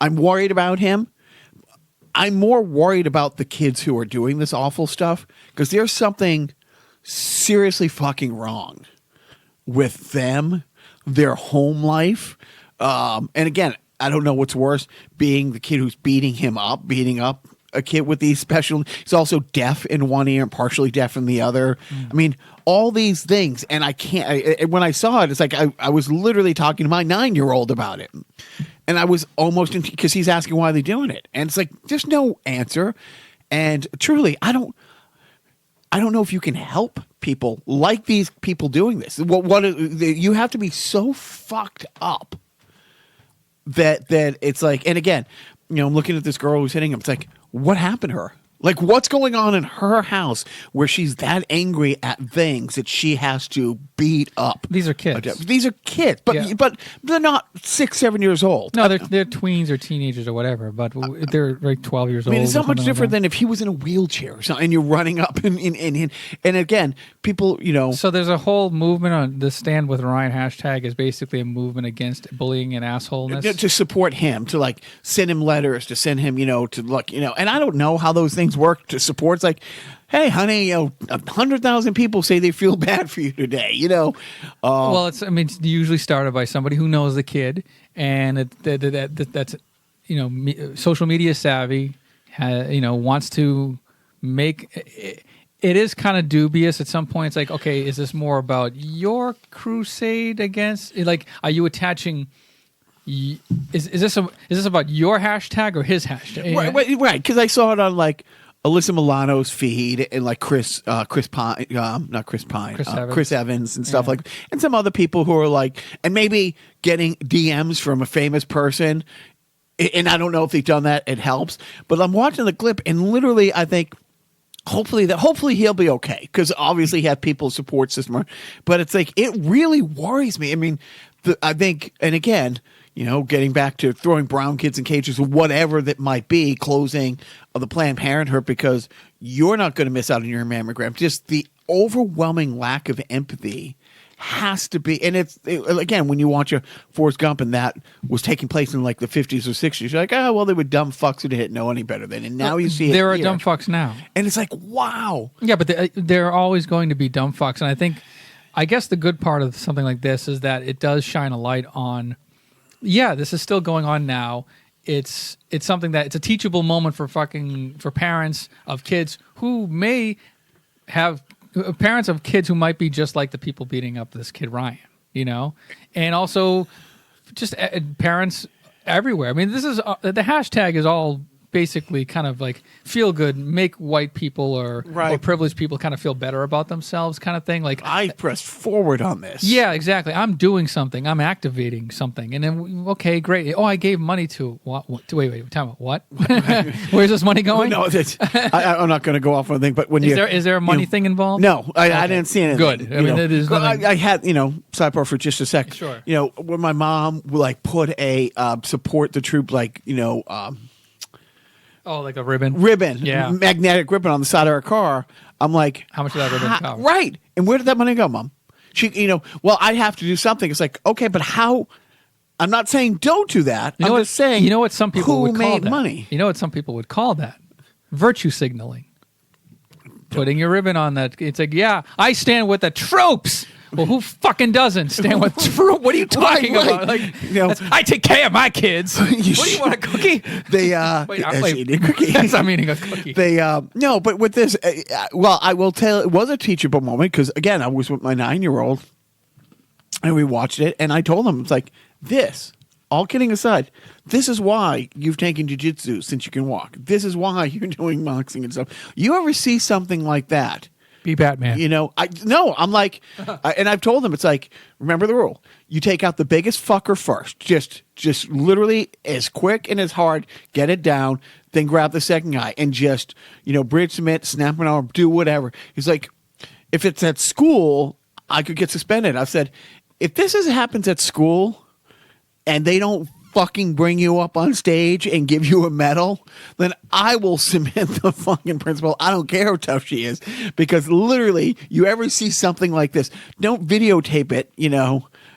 I'm worried about him. I'm more worried about the kids who are doing this awful stuff because there's something seriously fucking wrong with them, their home life. And again, I don't know what's worse, being the kid who's beating up a kid with these special. He's also deaf in one ear and partially deaf in the other. I mean, all these things. And I can't, when I saw it, it's like I was literally talking to my 9-year-old about it. And I was almost, because he's asking why they're doing it. And it's like, there's no answer. And truly, I don't know if you can help people like these people doing this. You have to be so fucked up that it's like, and again, I'm looking at this girl who's hitting him. It's like, what happened to her? What's going on in her house where she's that angry at things that she has to beat up? These are kids. These are kids, but they're not 6, 7 years old. No, they're tweens or teenagers or whatever, but they're 12 years old. It's not much different than if he was in a wheelchair or something, and you're running up and again, people, So there's a whole movement on the Stand With Ryan hashtag is basically a movement against bullying and assholeness. To support him, to send him letters, to send him, and I don't know how those things work to support. It's like, hey, honey, 100,000 people say they feel bad for you today. Well, it's usually started by somebody who knows the kid, and that's social media savvy. Wants to make it. It is kind of dubious at some point. It's like, okay, is this more about your crusade against? Are you attaching? Is this about your hashtag or his hashtag? Right. Because I saw it on Alyssa Milano's feed and Chris Evans and stuff and some other people who are and maybe getting DMs from a famous person. And I don't know if they've done that. It helps. But I'm watching the clip and literally I think hopefully he'll be okay because obviously he had people's support system. But it's it really worries me. I mean, I think, and again, getting back to throwing brown kids in cages or whatever that might be, closing of the Planned Parenthood because you're not going to miss out on your mammogram. Just the overwhelming lack of empathy has to be. And again, when you watch a Forrest Gump and that was taking place in the 50s or 60s, you're like, oh, well, they were dumb fucks who didn't know any better then. And now you see there are dumb fucks now. And it's like, wow. Yeah, but there are always going to be dumb fucks. And I guess the good part of something like this is that it does shine a light on, yeah, this is still going on now. It's something that it's a teachable moment for parents of kids who may have parents of kids who might be just like the people beating up this kid Ryan, and also just parents everywhere. I mean, this is the hashtag is all basically kind of feel good, make white people or privileged people kind of feel better about themselves kind of thing. I pressed forward on this. Yeah, exactly. I'm doing something. I'm activating something. And then, okay, great. Oh, I gave money to what? Wait, time out. What? Where's this money going? No, I'm not going to go off on a thing, but when is there a money thing involved? No, I didn't see anything. Good. I mean, it is nothing. I had, sidebar for just a sec. Sure. When my mom put a support the troop, oh, like a ribbon? Yeah. Magnetic ribbon on the side of our car. I'm like, how much did that ribbon cost? Right. And where did that money go, Mom? well, I have to do something. It's like, okay, but how? I'm not saying don't do that. I'm just saying, you know what some people would call that? Money? You know what some people would call that? Virtue signaling. Putting your ribbon on that. It's like, yeah, I stand with the troops. Well, who fucking doesn't stand with troops? What are you talking about? Like, I take care of my kids. What do you want, a cookie? Eating cookie. Yes, I'm eating a cookie. No, but with this, well, I will tell, it was a teachable moment because, again, I was with my 9-year-old and we watched it, and I told him, it's like, this, all kidding aside, this is why you've taken jiu-jitsu since you can walk. This is why you're doing boxing and stuff. You ever see something like that? Be Batman. I'm like, and I've told them, it's like, remember the rule. You take out the biggest fucker first. Just literally as quick and as hard, get it down, then grab the second guy and just, bridge submit, snap an arm, do whatever. He's like, if it's at school, I could get suspended. I said, if this happens at school and they don't fucking bring you up on stage and give you a medal, then I will submit the fucking principal. I don't care how tough she is, because literally, you ever see something like this, don't videotape it,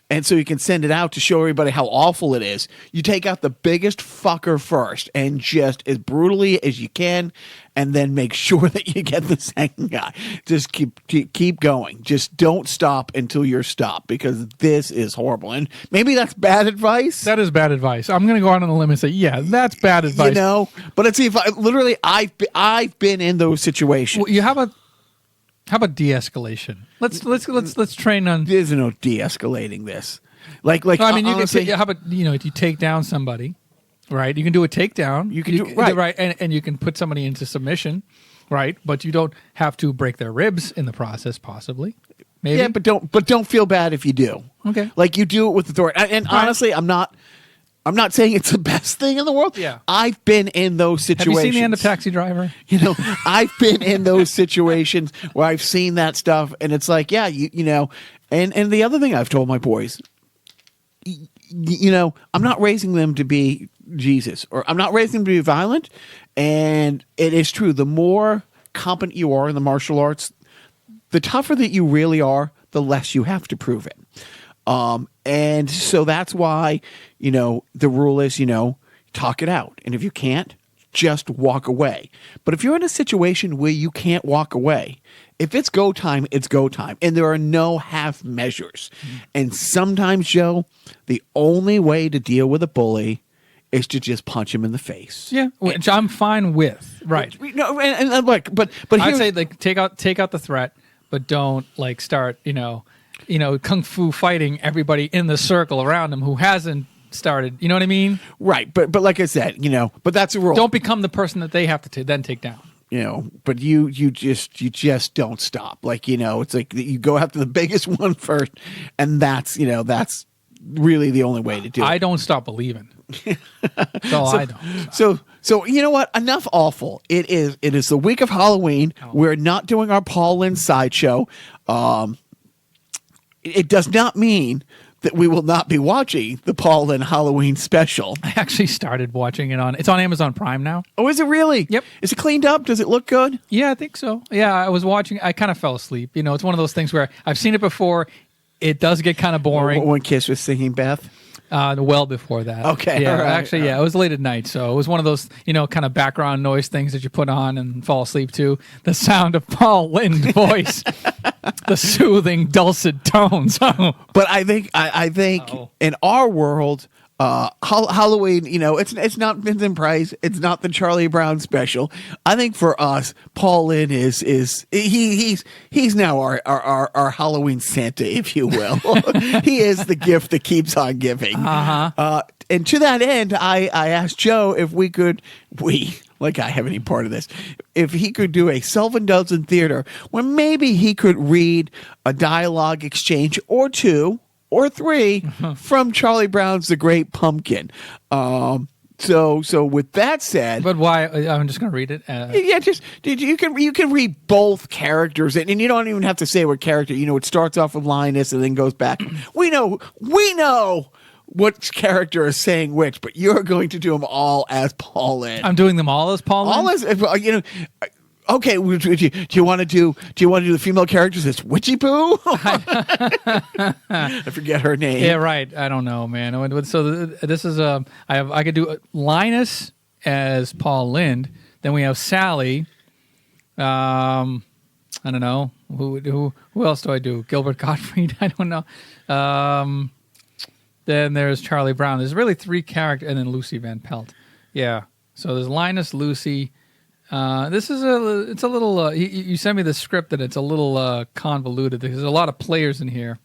and so you can send it out to show everybody how awful it is. You take out the biggest fucker first and just as brutally as you can, and then make sure that you get the second guy. Just keep going. Just don't stop until you're stopped, because this is horrible. And maybe that's bad advice. That is bad advice. I'm going to go out on a limb and say, yeah, that's bad advice. But let's see if I've been in those situations. Well, how about de-escalation? Let's train on. There's no de-escalating this. Honestly, how about if you take down somebody, right? You can do a takedown. You can do right, and you can put somebody into submission, right? But you don't have to break their ribs in the process, possibly. Maybe. Yeah, but don't feel bad if you do. Okay, like you do it with authority. And honestly, I'm not saying it's the best thing in the world. Yeah. I've been in those situations. Have you seen the end of Taxi Driver? I've been in those situations where I've seen that stuff, and it's like, yeah, and the other thing I've told my boys, I'm not raising them to be Jesus, or I'm not raising them to be violent. And it is true. The more competent you are in the martial arts, the tougher that you really are, the less you have to prove it. And so that's why, the rule is, talk it out. And if you can't, just walk away. But if you're in a situation where you can't walk away, if it's go time, it's go time. And there are no half measures. And sometimes, Joe, the only way to deal with a bully is to just punch him in the face. Yeah, which I'm fine with. Right. No, and look, but I'd say take out the threat, but don't start, kung fu fighting everybody in the circle around him who hasn't started. You know what I mean? Right. But like I said, but that's a rule. Don't become the person that they have to then take down. But you just don't stop. It's like you go after the biggest one first, and that's really the only way to do it. I don't stop believing. I don't. So you know what? Enough awful. It is the week of Halloween. We're not doing our Paul Lynde sideshow. It does not mean that we will not be watching the Paul Lynde Halloween special. I actually started watching it it's on Amazon Prime now. Oh, is it really? Yep. Is it cleaned up? Does it look good? Yeah, I think so. Yeah, I was watching. I kind of fell asleep. It's one of those things where I've seen it before. It does get kind of boring. When Kiss was singing Beth? Well before that. Okay. Yeah, all right. Actually, it was late at night, so it was one of those, kind of background noise things that you put on and fall asleep to. The sound of Paul Lynde's voice, the soothing, dulcet tones. But I think in our world, Halloween, it's not Vincent Price, it's not the Charlie Brown special. I think for us, Paul Lynde he's now our Halloween Santa, if you will. He is the gift that keeps on giving. And to that end, I asked Joe if like I have any part of this, if he could do a self-indulgent theater where maybe he could read a dialogue exchange or two or three from Charlie Brown's The Great Pumpkin. So with that said, but why? I'm just going to read it. Yeah, you can read both characters, and you don't even have to say what character. It starts off with Linus and then goes back. We know what character is saying which, but you're going to do them all as Paul Lynde. I'm doing them all as Paul Lynde? All as Okay, do you want to do the female characters? It's Witchy Poo. I forget her name. Yeah, right. I don't know, man. So this is I could do Linus as Paul Lynde. Then we have Sally. I don't know who else do I do? Gilbert Gottfried. I don't know. Then there's Charlie Brown. There's really 3 characters, and then Lucy Van Pelt. Yeah. So there's Linus, Lucy. It's a little. You sent me the script, and it's a little convoluted. There's a lot of players in here.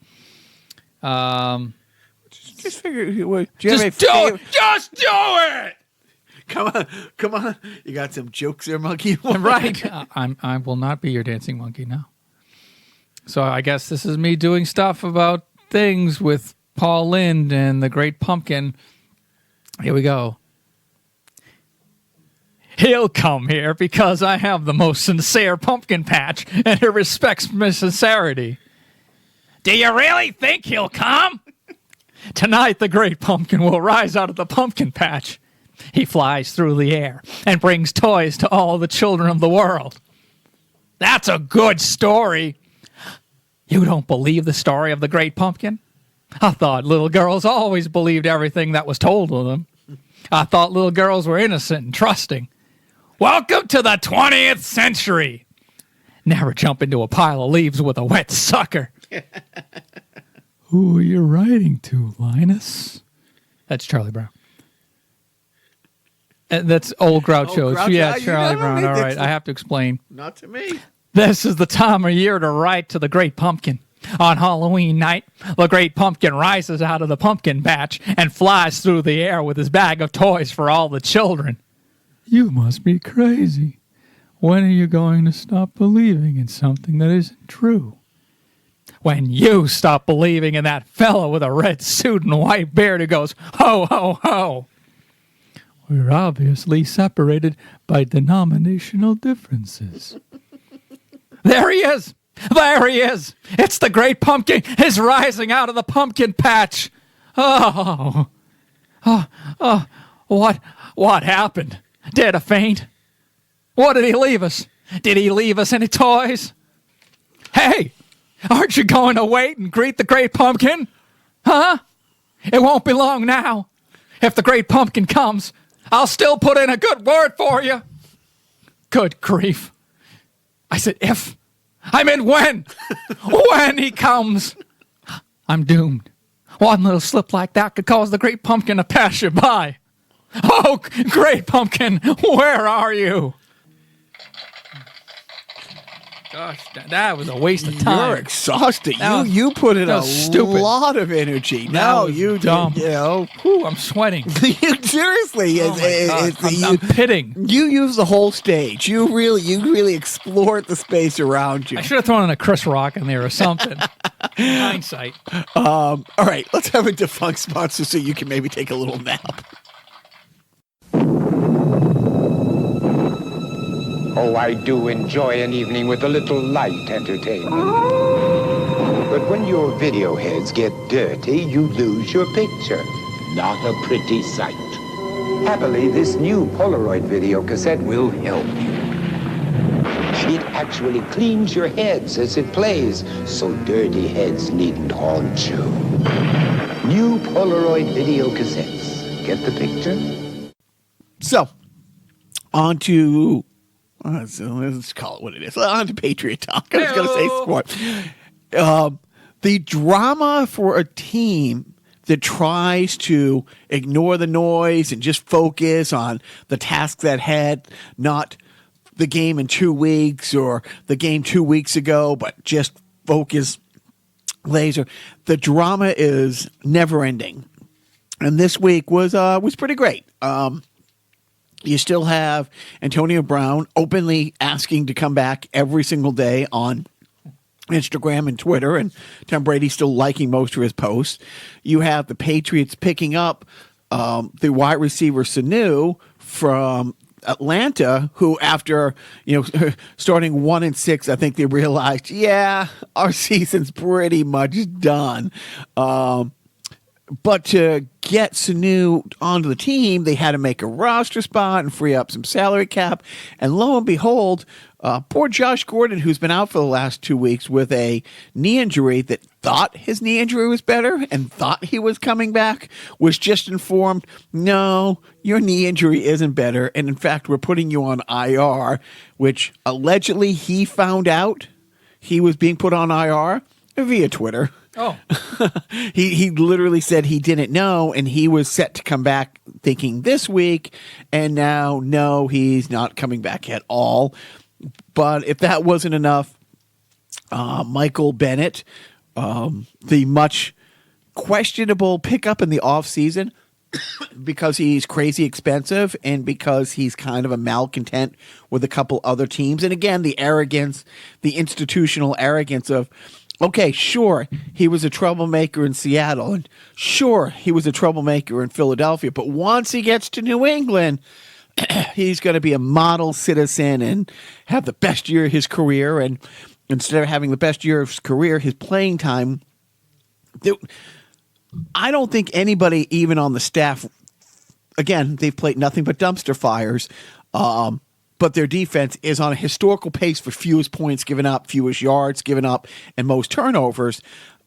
Just figure. Do you Just do it. Just do it. Come on. You got some jokes there, monkey. Right. I will not be your dancing monkey now. So I guess this is me doing stuff about things with Paul Lynde and the Great Pumpkin. Here we go. He'll come here because I have the most sincere pumpkin patch, and he respects my sincerity. Do you really think he'll come? Tonight the Great Pumpkin will rise out of the pumpkin patch. He flies through the air and brings toys to all the children of the world. That's a good story. You don't believe the story of the Great Pumpkin? I thought little girls always believed everything that was told to them. I thought little girls were innocent and trusting. Welcome to the 20th century. Never jump into a pile of leaves with a wet sucker. Who are you writing to, Linus? That's Charlie Brown. That's old Groucho. Groucho. Yeah, Charlie Brown. All right, I have to explain. Not to me. This is the time of year to write to the Great Pumpkin. On Halloween night, the Great Pumpkin rises out of the pumpkin patch and flies through the air with his bag of toys for all the children. You must be crazy. When are you going to stop believing in something that isn't true? When you stop believing in that fellow with a red suit and white beard who goes, ho, ho, ho. We're obviously separated by denominational differences. There he is. There he is. It's the Great Pumpkin. He's rising out of the pumpkin patch. Oh. What happened? Did a faint? What did he leave us? Did he leave us any toys? Hey, aren't you going to wait and greet the Great Pumpkin? Huh? It won't be long now. If the Great Pumpkin comes, I'll still put in a good word for you. Good grief. I said if. I meant when. When he comes. I'm doomed. One little slip like that could cause the Great Pumpkin to pass you by. Oh, Great Pumpkin, where are you? Gosh, that was a waste of time. You're exhausted. You put in a lot of energy. No, you dumb. Whew, I'm sweating. Seriously, I'm pitting. You use the whole stage. You really explored the space around you. I should have thrown in a Chris Rock in there or something. In hindsight. All right, let's have a defunct sponsor so you can maybe take a little nap. Oh, I do enjoy an evening with a little light entertainment. But when your video heads get dirty, you lose your picture. Not a pretty sight. Happily, this new Polaroid video cassette will help you. It actually cleans your heads as it plays, so dirty heads needn't haunt you. New Polaroid video cassettes. Get the picture? So, on to... let's call it what it is. On to Patriot talk. I was going to say sport. The drama for a team that tries to ignore the noise and just focus on the tasks at hand, not the game in 2 weeks or the game 2 weeks ago, but just focus laser. The drama is never ending. And this week was pretty great. You still have Antonio Brown openly asking to come back every single day on Instagram and Twitter, and Tom Brady still liking most of his posts. You have the Patriots picking up the wide receiver Sanu from Atlanta, who after starting 1-6, I think they realized, our season's pretty much done. But to get Sanu onto the team, they had to make a roster spot and free up some salary cap. And lo and behold, poor Josh Gordon, who's been out for the last 2 weeks with a knee injury that thought his knee injury was better and thought he was coming back, was just informed, no, your knee injury isn't better. And in fact, we're putting you on IR, which allegedly he found out he was being put on IR via Twitter. Oh, he literally said he didn't know, and he was set to come back thinking this week, and now, no, he's not coming back at all. But if that wasn't enough, Michael Bennett, the much questionable pickup in the offseason because he's crazy expensive and because he's kind of a malcontent with a couple other teams. And again, the arrogance, the institutional arrogance of, okay, sure, he was a troublemaker in Seattle, and sure, he was a troublemaker in Philadelphia, but once he gets to New England, he's going to be a model citizen and have the best year of his career. And instead of having the best year of his career, his playing time, I don't think anybody, even on the staff, again, they've played nothing but dumpster fires, but their defense is on a historical pace for fewest points given up, fewest yards given up, and most turnovers.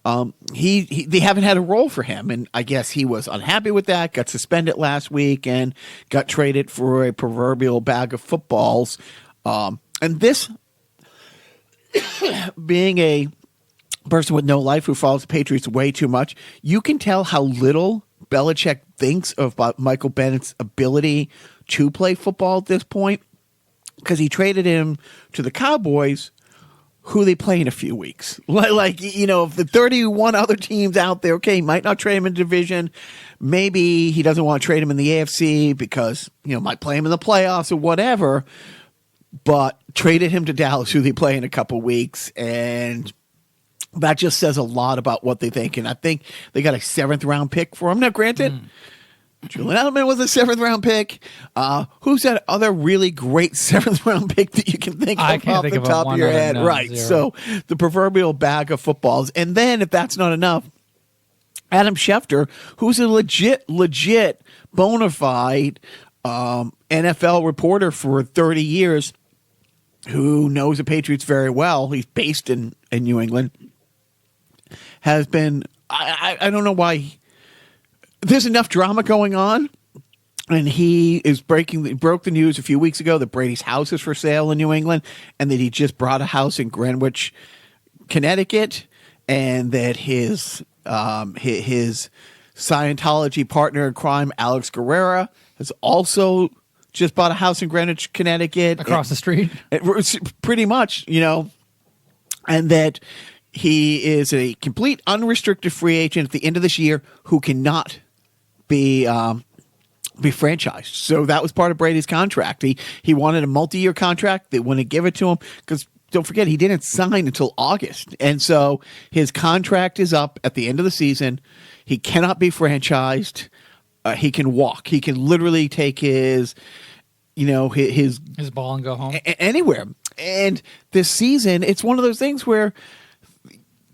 They haven't had a role for him, and I guess he was unhappy with that, got suspended last week, and got traded for a proverbial bag of footballs. And this, being a person with no life who follows the Patriots way too much, you can tell how little Belichick thinks of Michael Bennett's ability to play football at this point, because he traded him to the Cowboys, who they play in a few weeks. Like, you know, if the 31 other teams out there, okay, he might not trade him in division. Maybe he doesn't want to trade him in the AFC because, you know, might play him in the playoffs or whatever. But traded him to Dallas, who they play in a couple weeks. And that just says a lot about what they think. And I think they got a 7th-round pick for him. Now, granted, Julian Edelman was a 7th-round pick. Who's that other really great 7th-round pick that you can think of off the top of your head? Right. Zero. So the proverbial bag of footballs. And then, if that's not enough, Adam Schefter, who's a legit, bona fide NFL reporter for 30 years, who knows the Patriots very well. He's based in New England. Has been, I don't know why. There's enough drama going on, and he is broke the news a few weeks ago that Brady's house is for sale in New England, and that he just bought a house in Greenwich, Connecticut, and that his Scientology partner in crime, Alex Guerrera, has also just bought a house in Greenwich, Connecticut, across the street. Pretty much, you know, and that he is a complete unrestricted free agent at the end of this year who cannot be franchised. So that was part of Brady's contract. He wanted a multi-year contract. They wouldn't give it to him because, don't forget, he didn't sign until August. And so his contract is up at the end of the season. He cannot be franchised. He can walk. He can literally take his ball and go home anywhere. And this season, it's one of those things where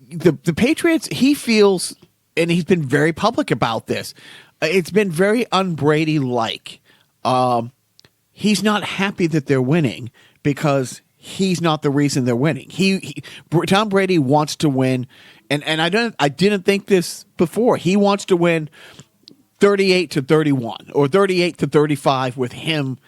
the Patriots, he feels, and he's been very public about this, it's been very un-Brady-like. He's not happy that they're winning because he's not the reason they're winning. Tom Brady wants to win, and I didn't think this before. He wants to win 38-31 or 38-35 with him,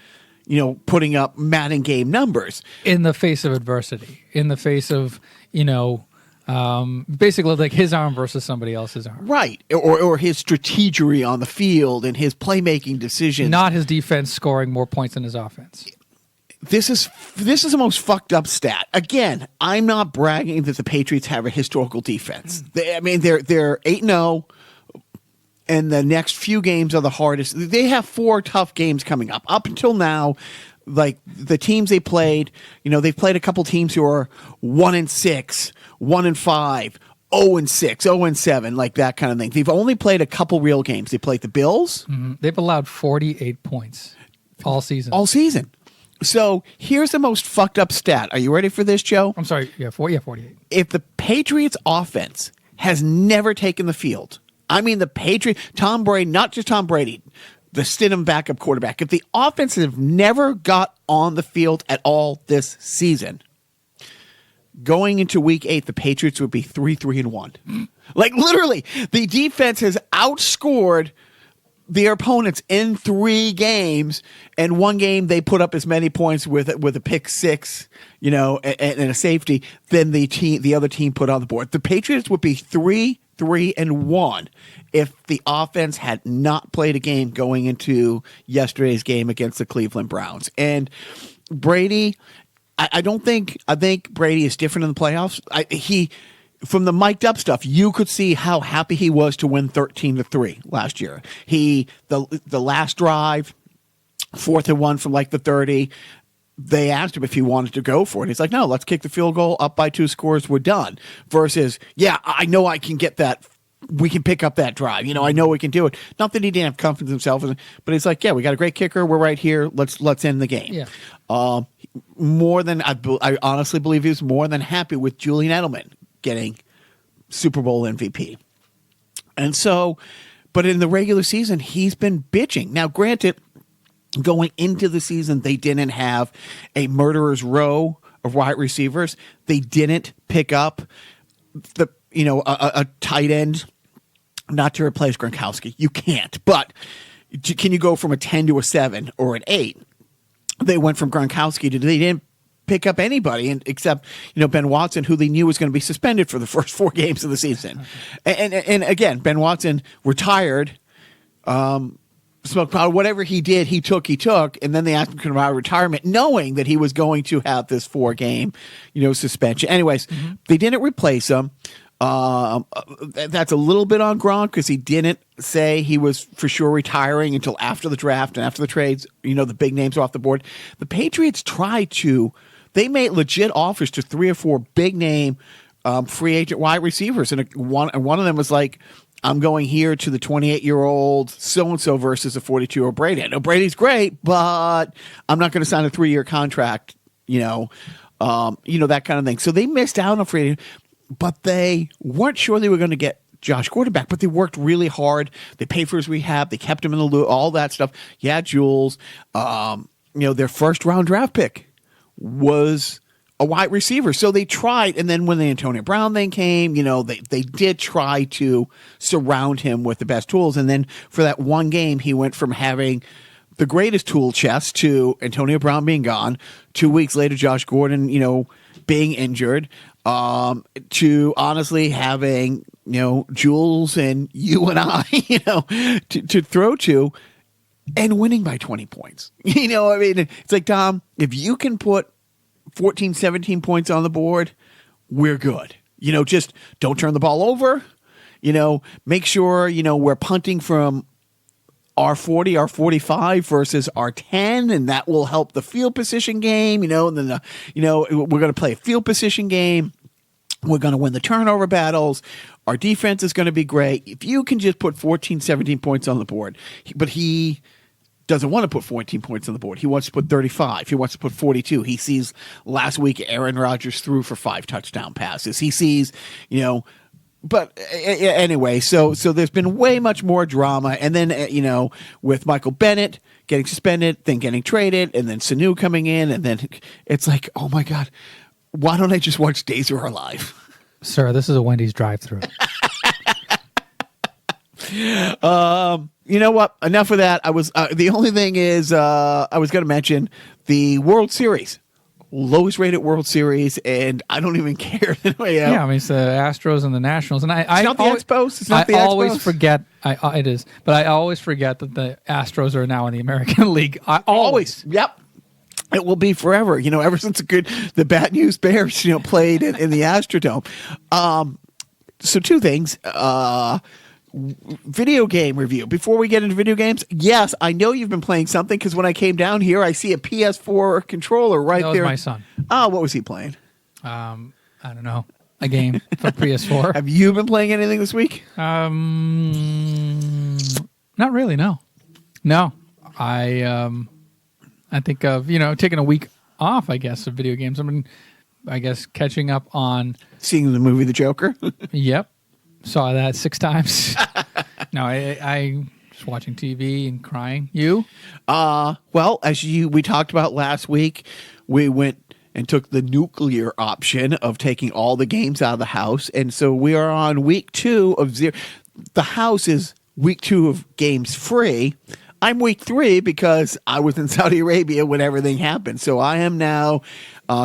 you know, putting up Madden game numbers in the face of adversity, in the face of, you know, basically like his arm versus somebody else's arm. Right. Or his strategery on the field and his playmaking decisions. Not his defense scoring more points than his offense. This is the most fucked up stat. Again, I'm not bragging that the Patriots have a historical defense. They're 8-0, and the next few games are the hardest. They have 4 tough games coming up. Up until now, like the teams they played, you know, they've played a couple teams who are 1-6, 1-5, 0-6, 0-7, like that kind of thing. They've only played a couple real games. They played the Bills. Mm-hmm. They've allowed 48 points all season. All season. So here's the most fucked up stat. Are you ready for this, Joe? I'm sorry. Yeah, 48. If the Patriots offense has never taken the field, I mean, the Patriots, Tom Brady, not just Tom Brady, the Stidham backup quarterback. If the offense have never got on the field at all this season, going into week 8, the Patriots would be 3-1. Like literally, the defense has outscored their opponents in 3 games, and one game they put up as many points with a pick 6, and a safety than the other team put on the board. The Patriots would be 3-1 if the offense had not played a game going into yesterday's game against the Cleveland Browns. And Brady, I think Brady is different in the playoffs. From the mic'd up stuff, you could see how happy he was to win 13-3 last year. The last drive, 4th and 1 from like the 30, they asked him if he wanted to go for it. He's like, no, let's kick the field goal, up by 2 scores, we're done. Versus, yeah, I know I can get that. We can pick up that drive. I know we can do it. Not that he didn't have confidence in himself, but he's like, yeah, we got a great kicker. We're right here. Let's end the game. Yeah. More than I honestly believe he was more than happy with Julian Edelman getting Super Bowl MVP. And so, but in the regular season, he's been bitching. Now, granted, going into the season, they didn't have a murderer's row of wide receivers. They didn't pick up a tight end, not to replace Gronkowski. You can't. But can you go from a 10 to a 7 or an 8? They went from Gronkowski to they didn't pick up anybody except Ben Watson, who they knew was going to be suspended for the first 4 games of the season. And again, Ben Watson retired. Smoke powder, whatever he did, he took, and then they asked him to come out of retirement, knowing that he was going to have this 4-game, suspension. Anyways, they didn't replace him. That's a little bit on Gronk because he didn't say he was for sure retiring until after the draft and after the trades. The big names are off the board. The Patriots they made legit offers to 3 or 4 big name free agent wide receivers, and one of them was like, I'm going here to the 28-year-old so-and-so versus a 42-year-old Brady. I know Brady's great, but I'm not going to sign a 3-year contract, that kind of thing. So they missed out on free agent, but they weren't sure they were going to get Josh Gordon back, but they worked really hard. They paid for his rehab. They kept him in the loop, all that stuff. Yeah, Jules, their first-round draft pick was a wide receiver. So they tried, and then when the Antonio Brown thing came, they did try to surround him with the best tools. And then for that one game, he went from having the greatest tool chest to Antonio Brown being gone. 2 weeks later, Josh Gordon, being injured, to honestly having, Jules and you and I, to throw to and winning by 20 points. It's like, Tom, if you can put 14, 17 points on the board, we're good. Just don't turn the ball over. Make sure, we're punting from our 40, our 45 versus our 10, and that will help the field position game, and then, we're going to play a field position game. We're going to win the turnover battles. Our defense is going to be great. If you can just put 14, 17 points on the board, but he doesn't want to put 14 points on the board. He wants to put 35. He wants to put 42. He sees last week Aaron Rodgers threw for 5 touchdown passes. He sees, but anyway, so there's been way much more drama. And then, with Michael Bennett getting suspended, then getting traded, and then Sanu coming in, and then it's like, oh my God, why don't I just watch Days of Our Life? Sir, this is a Wendy's drive-thru. You know what? Enough of that. I was the only thing is I was going to mention the World Series, lowest rated World Series, and I don't even care. Yeah, I mean it's the Astros and the Nationals, and it's not the Expos. It's not the Expos. I always forget. It is, but I always forget that the Astros are now in the American League. I always. Yep. It will be forever. Ever since the Bad News Bears, played in the Astrodome. So 2 things. Video game review. Before we get into video games, yes, I know you've been playing something because when I came down here, I see a PS4 controller right there. That was my son. Oh, what was he playing? I don't know. A game for PS4. Have you been playing anything this week? Not really. No. I think of taking a week off. I guess of video games. I guess catching up on seeing the movie The Joker. Yep. Saw that 6 times. No, I just watching TV and crying. You? Well, as we talked about last week, we went and took the nuclear option of taking all the games out of the house. And so we are on week 2 of zero. The house is week 2 of games free. I'm week 3 because I was in Saudi Arabia when everything happened. So I am now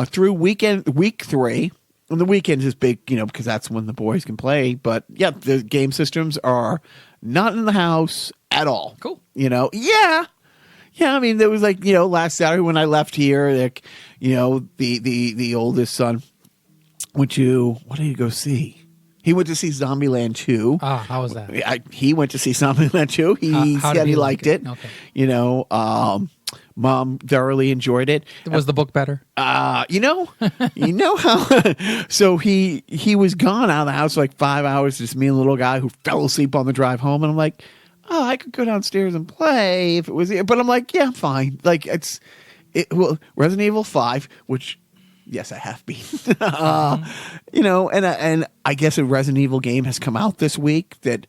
through week 3. And the weekend is big, because that's when the boys can play. But yeah, the game systems are not in the house at all. Cool. Yeah. Yeah, I mean, there was last Saturday when I left here, the oldest son went to, what did he go see? He went to see Zombieland 2. Ah, how was that? He went to see Zombieland 2. He said he liked it. Okay. Mom thoroughly enjoyed it. Was the book better? You know how. So he was gone out of the house for like 5 hours. Just me and the little guy who fell asleep on the drive home, and I'm like, oh, I could go downstairs and play if it was here. But I'm like, yeah, fine. Like Resident Evil 5, which. Yes, I have been. And I guess a Resident Evil game has come out this week that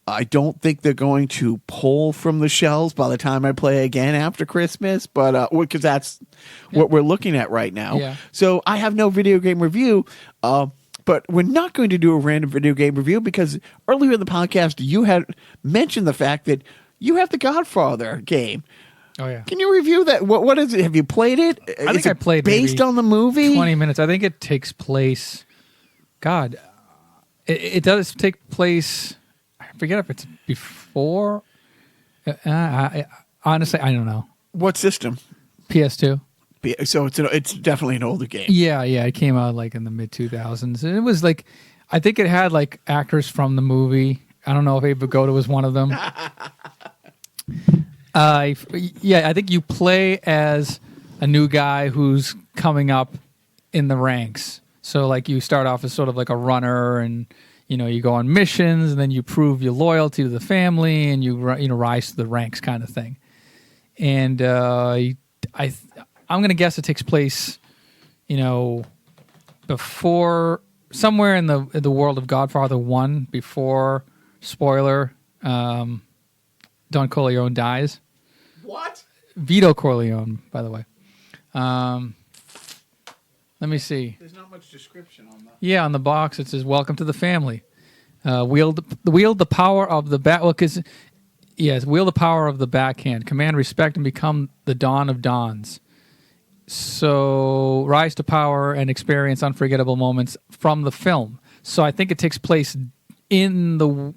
I don't think they're going to pull from the shelves by the time I play again after Christmas, but because that's what we're looking at right now. Yeah. So I have no video game review, but we're not going to do a random video game review because earlier in the podcast you had mentioned the fact that you have the Godfather game. Oh, yeah. Can you review that? What is it? Have you played it? I think I played based on the movie. 20 minutes. I think it takes place. God, it does take place. I forget if it's before. Honestly, I don't know. What system? PS2. So it's definitely an older game. Yeah. It came out like in the mid 2000s, and it was like, I think it had like actors from the movie. I don't know if Abe Vigoda was one of them. I think you play as a new guy who's coming up in the ranks. So like you start off as sort of like a runner, and you go on missions, and then you prove your loyalty to the family, and you rise to the ranks kind of thing. And I'm going to guess it takes place, before somewhere in the world of Godfather 1 before, spoiler, Don Corleone dies. What? Vito Corleone, by the way. Let me see. There's not much description on that. Yeah, on the box it says, "Welcome to the family. Wield the power of the wield the power of the backhand. Command respect and become the Don of Dons. So rise to power and experience unforgettable moments from the film." So I think it takes place in the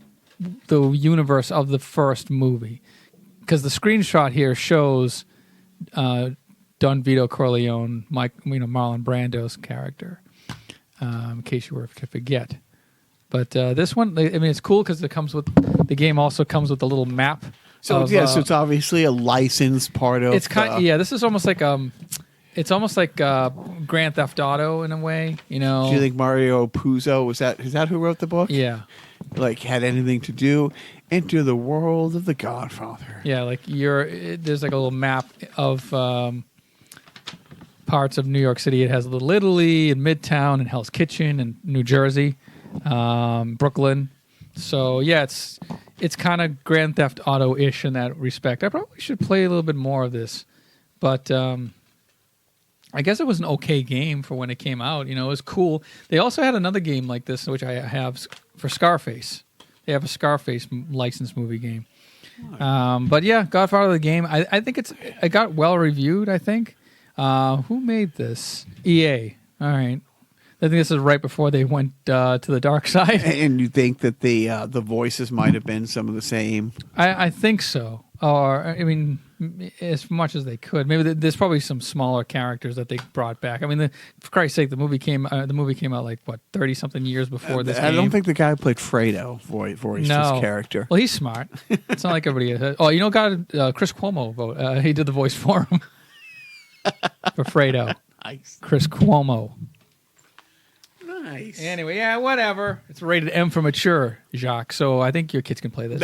universe of the first movie, because the screenshot here shows Don Vito Corleone, Marlon Brando's character, in case you were to forget. But this one, it's cool because the game also comes with a little map. So so it's obviously a licensed part of. It's this is almost like it's almost like Grand Theft Auto in a way. Do you think Mario Puzo is that who wrote the book? Yeah. Like had anything to do into the world of the Godfather? Yeah, like there's like a little map of parts of New York City. It has Little Italy and Midtown and Hell's Kitchen and New Jersey, Brooklyn. So yeah, it's kind of Grand Theft Auto-ish in that respect. I probably should play a little bit more of this, but I guess it was an okay game for when it came out. It was cool. They also had another game like this, which I have for Scarface. They have a Scarface licensed movie game. But yeah, Godfather the game. I think it got well reviewed. I think. Who made this? EA. All right. I think this is right before they went to the dark side. And you think that the voices might have been some of the same? I think so. Or as much as they could. Maybe there's probably some smaller characters that they brought back. For Christ's sake, the movie came out like what 30-something years before this. I don't think the guy who played Fredo voiced his character. Well, he's smart. It's not like everybody is. Oh, Chris Cuomo he did the voice for him for Fredo. Nice. Chris Cuomo. Nice. Anyway, yeah, whatever. It's rated M for mature, Jacques. So I think your kids can play this.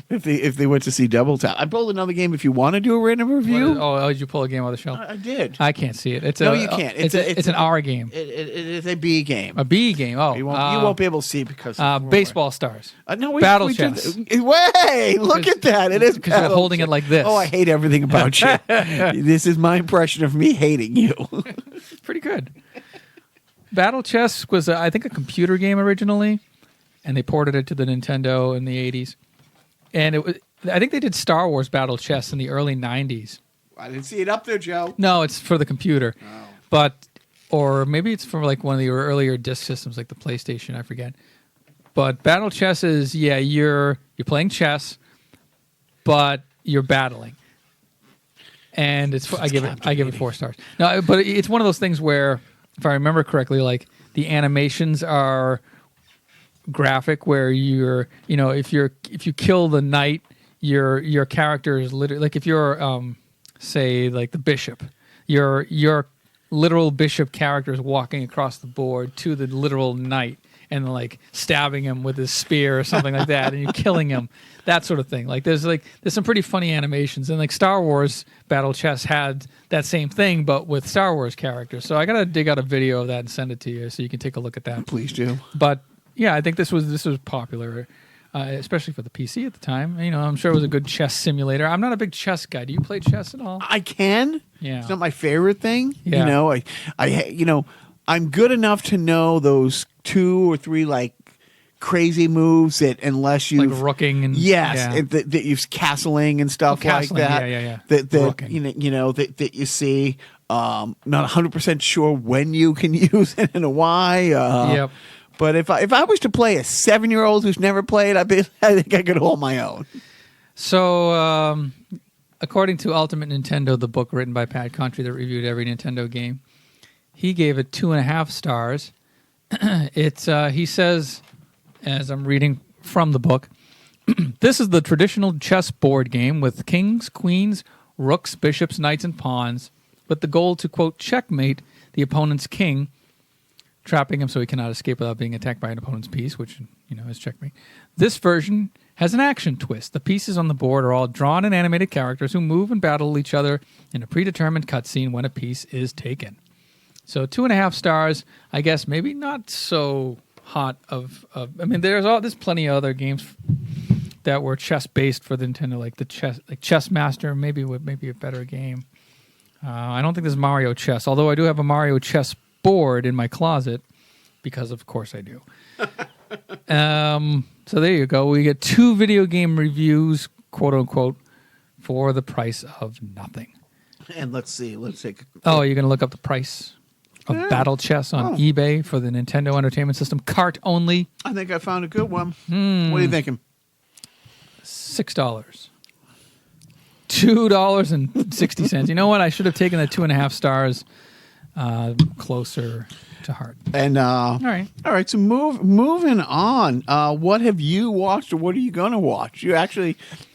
If they went to see Double Tap, I pulled another game. If you want to do a random review, Did you pull a game off the shelf? I did. I can't see it. No, you can't. It's an R game. It is a B game. A B game. Oh, You won't be able to see it because baseball stars. No, Battle we chess. Way, look at that! It is because you're holding it like this. Oh, I hate everything about you. This is my impression of me hating you. Pretty good. Battle chess was, I think, a computer game originally, and they ported it to the Nintendo in the 80s. And it was, I think they did Star Wars Battle Chess in the early 90s. I didn't see it up there, Joe. No, it's for the computer. Oh. But, or maybe it's for like one of the earlier disc systems, like the PlayStation, I forget. But Battle Chess is, you're playing chess, but you're battling. And I give it 4 stars. No, but it's one of those things where, if I remember correctly, like the animations are graphic, where if you kill the knight, your character is literally like if you're say like the bishop, your literal bishop character is walking across the board to the literal knight and like stabbing him with his spear or something like that, and you're killing him. That sort of thing. There's some pretty funny animations, and like Star Wars Battle Chess had that same thing, but with Star Wars characters. So I gotta dig out a video of that and send it to you so you can take a look at that. Please do. But yeah, I think this was popular, especially for the PC at the time. I'm sure it was a good chess simulator. I'm not a big chess guy. Do you play chess at all? I can. Yeah. It's not my favorite thing. Yeah. I'm good enough to know those 2 or 3 like crazy moves that unless you like rooking and that you've castling and stuff like that. Yeah. That Rooking. that you see. Not 100% sure when you can use it and why. Yep. But if I was to play a 7-year-old who's never played, I think I could hold my own. So, according to Ultimate Nintendo, the book written by Pat Country that reviewed every Nintendo game, he gave it 2.5 stars. He says, as I'm reading from the book, this is the traditional chess board game with kings, queens, rooks, bishops, knights, and pawns, with the goal to, quote, checkmate the opponent's king, trapping him so he cannot escape without being attacked by an opponent's piece, which, is checkmate. This version has an action twist. The pieces on the board are all drawn and animated characters who move and battle each other in a predetermined cutscene when a piece is taken. So 2.5 stars, I guess maybe not so hot there's plenty of other games that were chess based for the Nintendo, like Chess Master, maybe a better game. I don't think there's Mario Chess, although I do have a Mario Chess board in my closet because of course I do. So there you go. We get 2 video game reviews, quote unquote, for the price of nothing. And let's take you're going to look up the price of Battle Chess on eBay for the Nintendo Entertainment System, cart only. I think I found a good one. What are you thinking? $6. $2.60. You know what? I should have taken the 2.5 stars closer to heart. And all right. So moving on. What have you watched, or what are you going to watch? You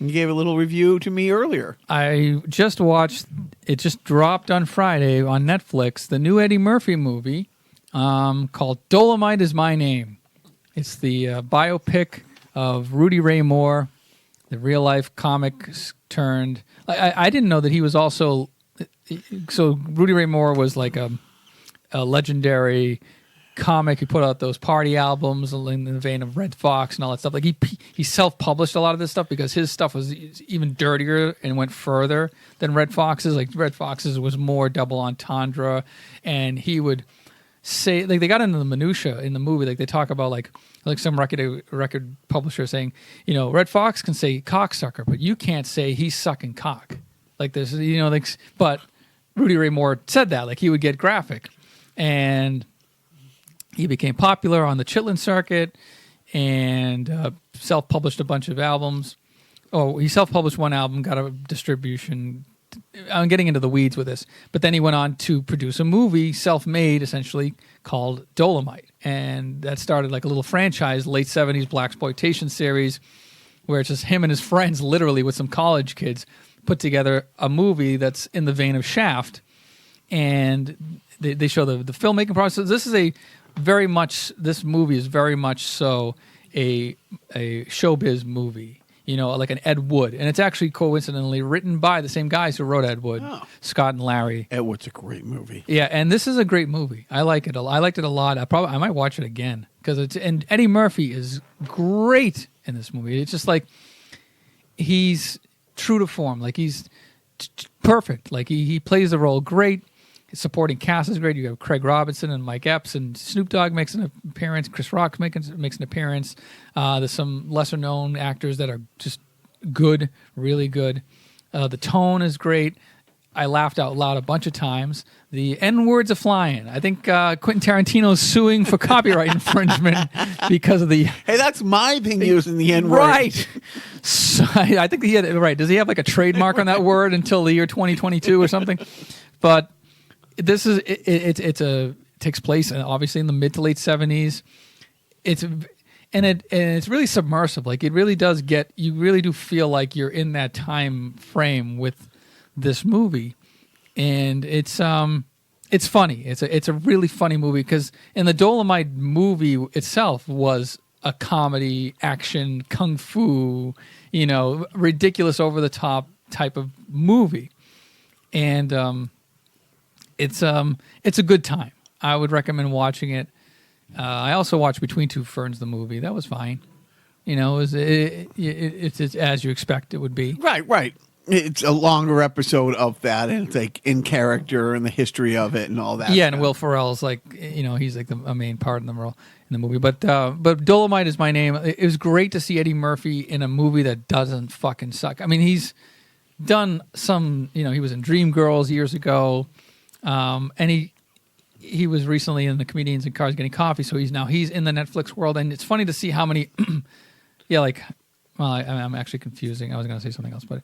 gave a little review to me earlier. I just watched. It just dropped on Friday on Netflix. The new Eddie Murphy movie called "Dolomite Is My Name." It's the biopic of Rudy Ray Moore, the real life comic turned. I didn't know that he was also. So Rudy Ray Moore was like a legendary comic. He put out those party albums in the vein of Red Fox and all that stuff. Like he self-published a lot of this stuff because his stuff was even dirtier and went further than Red Fox's. Like Red Fox's was more double entendre, and he would say, like, they got into the minutia in the movie. Like they talk about like some record publisher saying, Red Fox can say cocksucker, but you can't say he's sucking cock. Like this, but Rudy Ray Moore said that, like he would get graphic, and he became popular on the Chitlin circuit, and self-published a bunch of albums. Oh, he self-published one album, got a distribution. I'm getting into the weeds with this, but then he went on to produce a movie, self-made essentially, called Dolomite, and that started like a little franchise, late '70s blaxploitation series, where it's just him and his friends, literally with some college kids, put together a movie that's in the vein of Shaft, and they show the filmmaking process. This movie is very much so a showbiz movie, like an Ed Wood, and it's actually coincidentally written by the same guys who wrote Ed Wood, Scott and Larry. Ed Wood's a great movie. Yeah, and this is a great movie. I like it. I liked it a lot. I might watch it again and Eddie Murphy is great in this movie. It's just like he's true to form. Like he's perfect. Like he plays the role great. His supporting cast is great. You have Craig Robinson and Mike Epps, and Snoop Dogg makes an appearance. Chris Rock makes an appearance. There's some lesser known actors that are just good, really good. The tone is great. I laughed out loud a bunch of times. The N-words are flying. I think Quentin Tarantino's suing for copyright infringement because of the... Hey, that's my thing using the N-word. Right. So, I think he had it right. Does he have like a trademark on that word until the year 2022 or something? But this is it takes place obviously in the mid to late 70s. It's really submersive. Like it really does you really do feel like you're in that time frame with this movie, and it's funny. It's a really funny movie because in the Dolomite movie itself was a comedy, action, kung fu, ridiculous, over the top type of movie, and it's a good time. I would recommend watching it. I also watched Between Two Ferns, the movie. That was fine. It's as you expect it would be. Right. It's a longer episode of that, and it's like in character and the history of it and all that. Yeah, stuff. and Will Ferrell's like, he's like a main part in the movie. But Dolomite is my name. It was great to see Eddie Murphy in a movie that doesn't fucking suck. I mean, he's done some. He was in Dreamgirls years ago, and he was recently in the Comedians in Cars Getting Coffee. So he's in the Netflix world, and it's funny to see how many. I'm actually confusing. I was going to say something else, but.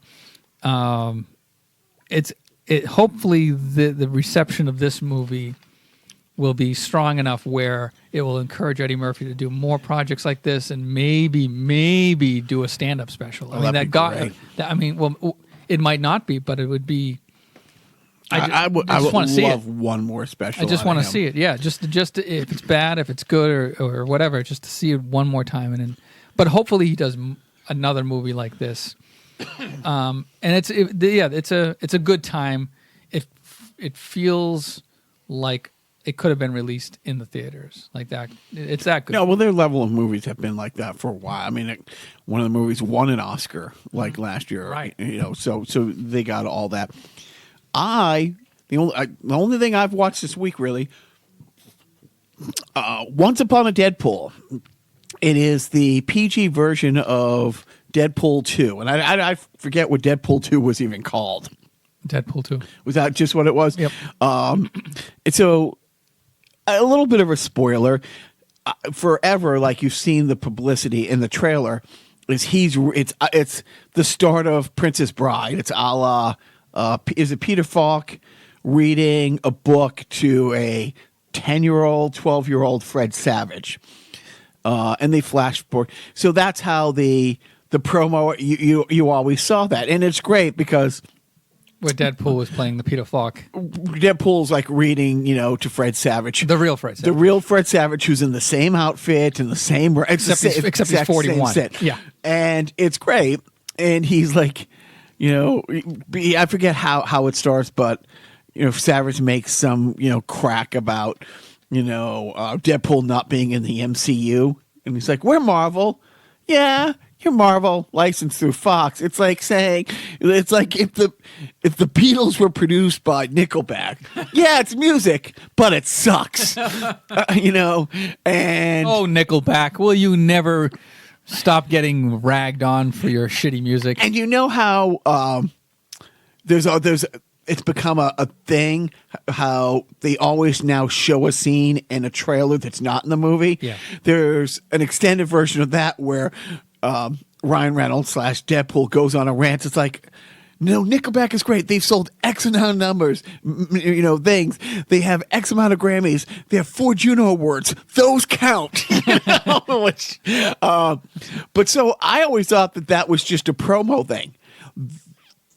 Hopefully the reception of this movie will be strong enough where it will encourage Eddie Murphy to do more projects like this and maybe do a stand-up special. It might not be, but it would be. I would love one more special. I just want to see it. Yeah, just if it's bad, if it's good or whatever, just to see it one more time. But hopefully he does another movie like this. And it's a good time. It feels like it could have been released in the theaters like that. It's that good. No, well, their level of movies have been like that for a while. I mean, one of the movies won an Oscar like last year, right? So they got all that. The only thing I've watched this week really, Once Upon a Deadpool. It is the PG version of Deadpool 2. And I forget what Deadpool 2 was even called. Deadpool 2. Was that just what it was? Yep. So a little bit of a spoiler. Forever, like you've seen the publicity in the trailer, it's the start of Princess Bride. It's a la, is it Peter Falk reading a book to a 10-year-old, 12-year-old Fred Savage. And they flash forward. So that's how the promo, you always saw that. And it's great because where Deadpool was playing the Peter Falk. Deadpool's like reading, to Fred Savage. The real Fred Savage. The real Fred Savage, who's in the same outfit and the same... Except he's 41. Yeah. And it's great. And he's like, I forget how it starts, but, Savage makes some, crack about... Deadpool not being in the MCU. And he's like, we're Marvel. Yeah, you're Marvel, licensed through Fox. It's like saying, if the Beatles were produced by Nickelback. Yeah, it's music, but it sucks. And oh, Nickelback, will you never stop getting ragged on for your shitty music? And you know how it's become a thing how they always now show a scene in a trailer that's not in the movie. Yeah. There's an extended version of that where Ryan Reynolds / Deadpool goes on a rant. It's like, no, Nickelback is great. They've sold X amount of numbers, things. They have X amount of Grammys. They have 4 Juno Awards. Those count. But so I always thought that was just a promo thing.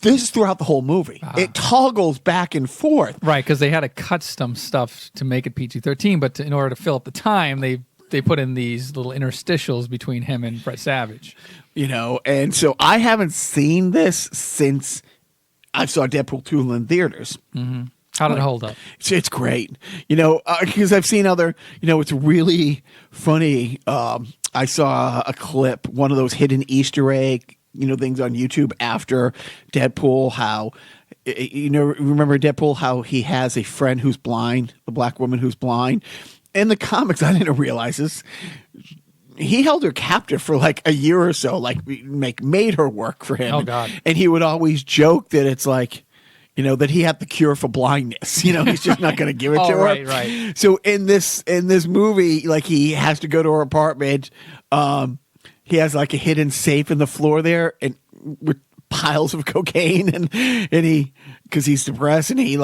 This is throughout the whole movie. It toggles back and forth. Right, because they had to cut some stuff to make it PG-13, but in order to fill up the time, they put in these little interstitials between him and Fred Savage. And so I haven't seen this since I saw Deadpool 2 in theaters. Mm-hmm. How did it hold up? It's great. Because I've seen other, it's really funny. I saw a clip, one of those hidden Easter egg, things on YouTube after Deadpool, how, remember Deadpool, how he has a friend who's blind, a black woman who's blind. In the comics, I didn't realize this. He held her captive for like a year or so, made her work for him. Oh, God. And he would always joke that it's like, that he had the cure for blindness. He's just not going to give it to her. Right. So in this movie, he has to go to her apartment. He has like a hidden safe in the floor there, and with piles of cocaine, and he, because he's depressed, and he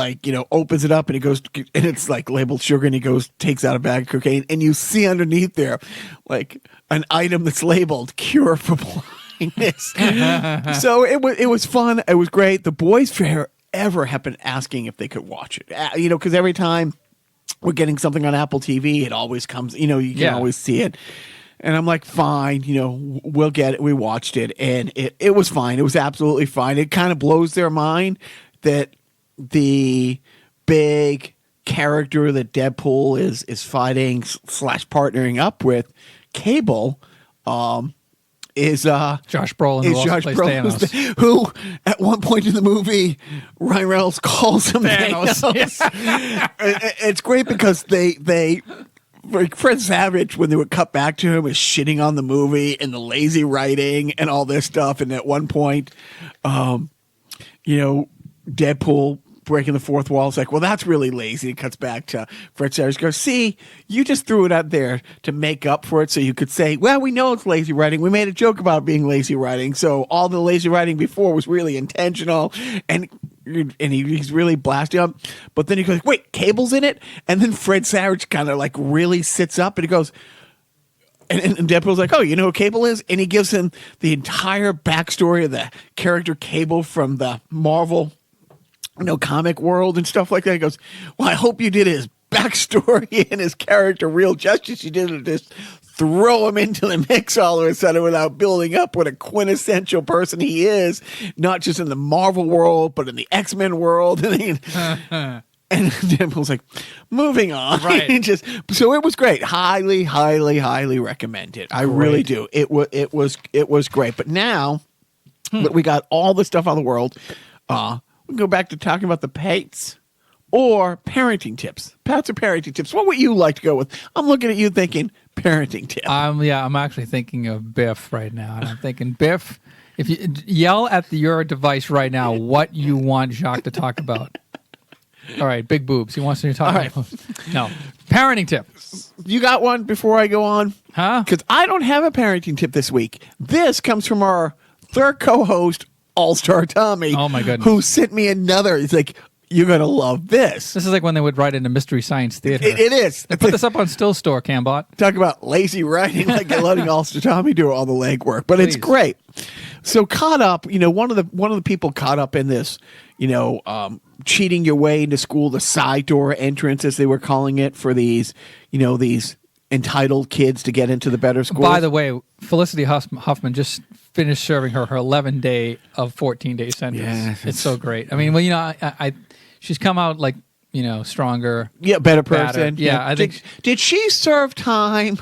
opens it up, and he goes, and it's labeled sugar, and he takes out a bag of cocaine, and you see underneath there an item that's labeled cure for blindness. So it was fun. It was great. The boys forever have been asking if they could watch it, because every time we're getting something on Apple TV, it always comes, you can always see it. And I'm like, fine, we'll get it. We watched it, and it was fine. It was absolutely fine. It kind of blows their mind that the big character that Deadpool is fighting / partnering up with, Cable, is Josh Brolin, who also plays Thanos. Who at one point in the movie, Ryan Reynolds calls him Thanos. It's great because they Fred Savage, when they would cut back to him, is shitting on the movie and the lazy writing and all this stuff. And at one point, Deadpool breaking the fourth wall is like, well, that's really lazy. It cuts back to Fred Savage goes, see, you just threw it out there to make up for it so you could say, well, we know it's lazy writing. We made a joke about it being lazy writing. So all the lazy writing before was really intentional. And he's really blasting up. But then he goes, wait, Cable's in it? And then Fred Savage kind of really sits up and he goes, and Deadpool's like, oh, you know who Cable is? And he gives him the entire backstory of the character Cable from the Marvel comic world and stuff like that. He goes, well, I hope you did his backstory and his character real justice. You didn't just throw him into the mix all of a sudden without building up what a quintessential person he is, not just in the Marvel world, but in the X-Men world. And Deadpool's like, moving on. Right. So it was great. Highly, highly, highly recommend it. I really do. It was great. But now that we got all the stuff out of the world, we can go back to talking about the Pates or parenting tips. Pats or parenting tips. What would you like to go with? I'm looking at you thinking parenting tip. I'm actually thinking of Biff right now. And I'm thinking, Biff, if you yell at your device right now what you want Jacques to talk about. All right, big boobs. He wants to talk about boobs. No. Parenting tip. You got one before I go on? Huh? Because I don't have a parenting tip this week. This comes from our third co-host, All-Star Tommy. Oh, my goodness. Who sent me another. He's like, you're going to love this. This is like when they would write into Mystery Science Theater. It is. Put this up on Still Store, Cambot. Talk about lazy writing, like letting All-Star Tommy do all the legwork. But Please. It's great. So caught up, one of the people caught up in this, cheating your way into school, the side door entrance, as they were calling it, for these entitled kids to get into the better schools. By the way, Felicity Huffman just finished serving her 11-day of 14-day sentence. Yeah, it's so great. I mean, I she's come out stronger. Yeah, better person. Yeah, I think. Did she serve time?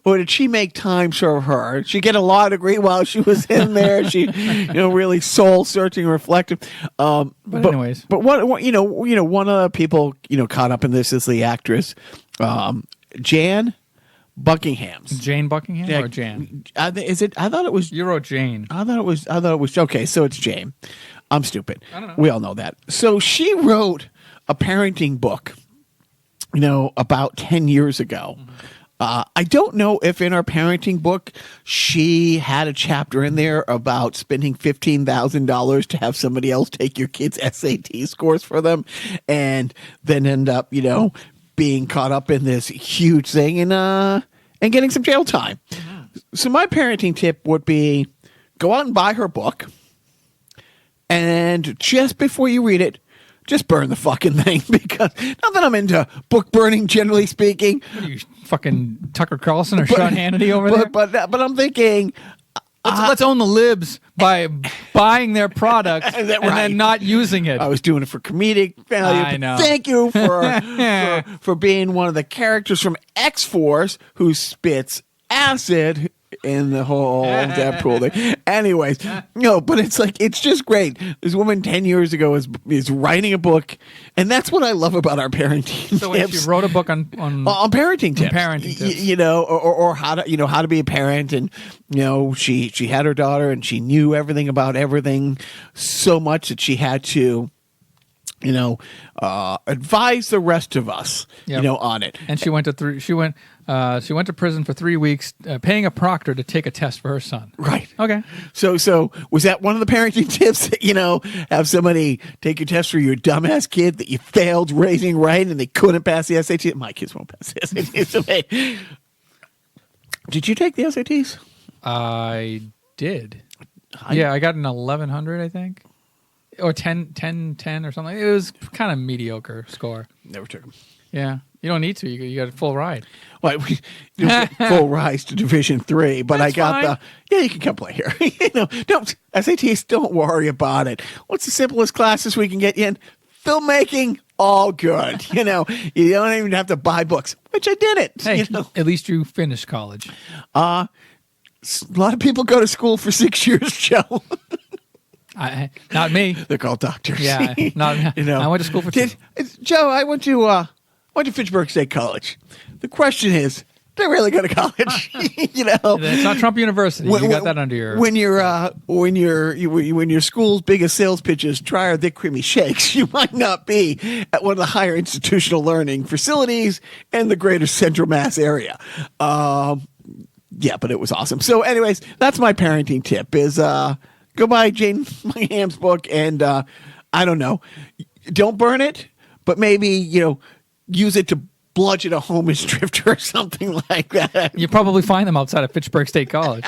Or did she make time serve her? Did she get a law degree while she was in there? She, really soul searching, reflective. But anyways, one of the people caught up in this is the actress Jane Buckingham. Jane Buckingham or Jan? Is it? I thought it was. You wrote Jane. I thought it was. Okay, so it's Jane. I'm stupid. I don't know. We all know that. So she wrote a parenting book, about 10 years ago. Mm-hmm. I don't know if in our parenting book she had a chapter in there about spending $15,000 to have somebody else take your kids' SAT scores for them, and then end up, being caught up in this huge thing and getting some jail time. Mm-hmm. So my parenting tip would be go out and buy her book, and and just before you read it, just burn the fucking thing, because not that I'm into book burning, generally speaking. What are you, fucking Tucker Carlson or Sean Hannity over there? But I'm thinking, let's own the libs by buying their product and then not using it. I was doing it for comedic value. I know. Thank you for being one of the characters from X-Force who spits acid in the whole Deadpool thing. Anyways, no, but it's just great. This woman 10 years ago is writing a book, and that's what I love about our parenting So tips. she wrote a book on parenting tips. Parenting tips. You know, or how to be a parent, and she had her daughter, and she knew everything about everything so much that she had to advise the rest of us, on it. And she went to prison for 3 weeks, paying a proctor to take a test for her son. Right. Okay. So was that one of the parenting tips that, have somebody take your test for your dumbass kid that you failed raising right and they couldn't pass the SAT? My kids won't pass the SATs. Did you take the SATs? I did. Yeah, I got an 1100, I think. Or 10 or something. It was kind of mediocre score. Never took them. Yeah. You don't need to. You got a full ride. Well, we didn't get full rise to Division 3, but That's I got fine. you can come play here. Don't SATs. Don't worry about it. What's the simplest classes we can get you in? Filmmaking, all good. You don't even have to buy books, which I didn't. Hey, at least you finished college. A lot of people go to school for 6 years, Joe. Not me. They're called doctors. Yeah, not. I went to school for 2. Joe, I went to Fitchburg State College. The question is, did I really go to college? It's not Trump University. You got that under your. When your school's biggest sales pitch is try our thick creamy shakes, you might not be at one of the higher institutional learning facilities in the greater Central Mass area. Yeah, but it was awesome. So, anyways, that's my parenting tip: is go buy Jane Mangham's book, and I don't know, don't burn it, but maybe use it to bludgeon a homeless drifter or something like that. You probably find them outside of Fitchburg State College.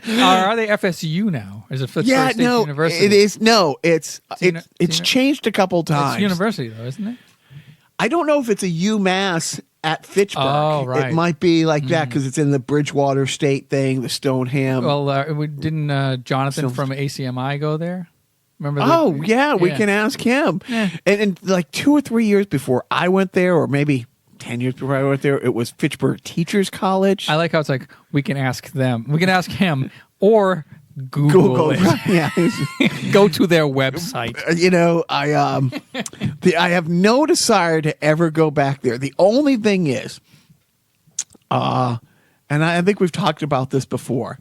Are they FSU now? Is it Fitchburg State University? It is. No, it's changed a couple times. It's university though, isn't it? I don't know if it's a UMass at Fitchburg. Oh, right. It might be like that because it's in the Bridgewater State thing, the Stoneham. Well, didn't Jonathan from ACMI go there? Remember? We can ask him. Yeah. And like 2 or 3 years before I went there, or maybe 10 years before I went there, it was Fitchburg Teachers College. I like how it's like we can ask them, we can ask him, or Google it. Yeah. Go to their website. I have no desire to ever go back there. The only thing is, and I think we've talked about this before.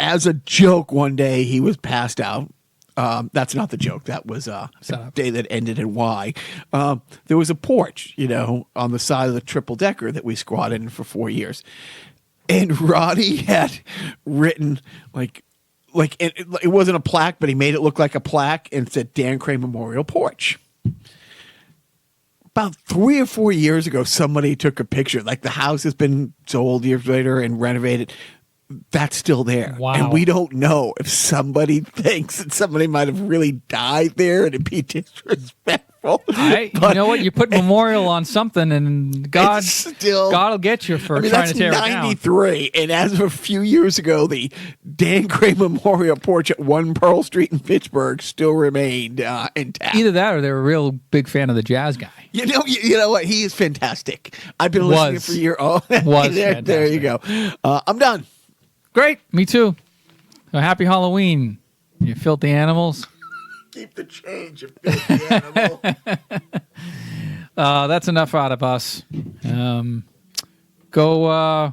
As a joke, one day he was passed out. That's not the joke. That was a day that ended in Y. There was a porch, on the side of the triple decker that we squatted in for 4 years. And Roddy had written it wasn't a plaque, but he made it look like a plaque and said Dan Cray Memorial Porch. About 3 or 4 years ago, somebody took a picture. Like the house has been sold years later and renovated. That's still there. Wow. And we don't know if somebody thinks that somebody might have really died there and it'd be disrespectful. You know what? You put memorial on something and God will get you for trying to tear it down. That's 93. And as of a few years ago, the Dan Cray Memorial Porch at 1 Pearl Street in Fitchburg still remained intact. Either that or they were a real big fan of the jazz guy. You know what? He is fantastic. I've been listening for years. Oh, there you go. I'm done. Great. Me too. So happy Halloween, you filthy animals. Keep the change, you filthy animal. That's enough out of us. Go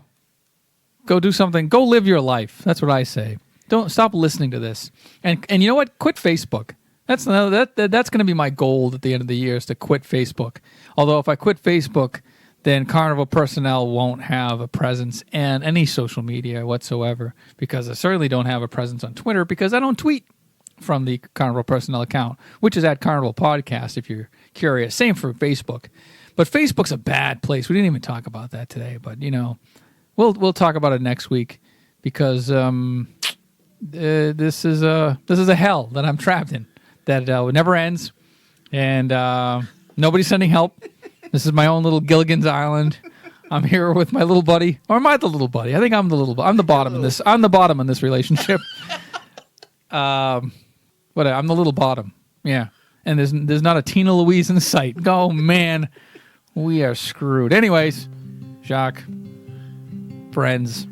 do something. Go live your life. That's what I say. Don't stop listening to this. And you know what? Quit Facebook. That's going to be my goal at the end of the year, is to quit Facebook. Although if I quit Facebook, then Carnival personnel won't have a presence in any social media whatsoever, because I certainly don't have a presence on Twitter because I don't tweet from the Carnival personnel account, which is at Carnival Podcast if you're curious. Same for Facebook. But Facebook's a bad place. We didn't even talk about that today, but we'll talk about it next week because this is a hell that I'm trapped in that never ends, and nobody's sending help. This is my own little Gilligan's Island. I'm here with my little buddy, or am I the little buddy? I think I'm the little. I'm the bottom in this. I'm the bottom in this relationship. I'm the little bottom. Yeah, and there's not a Tina Louise in sight. Oh man, we are screwed. Anyways, Jacques, friends,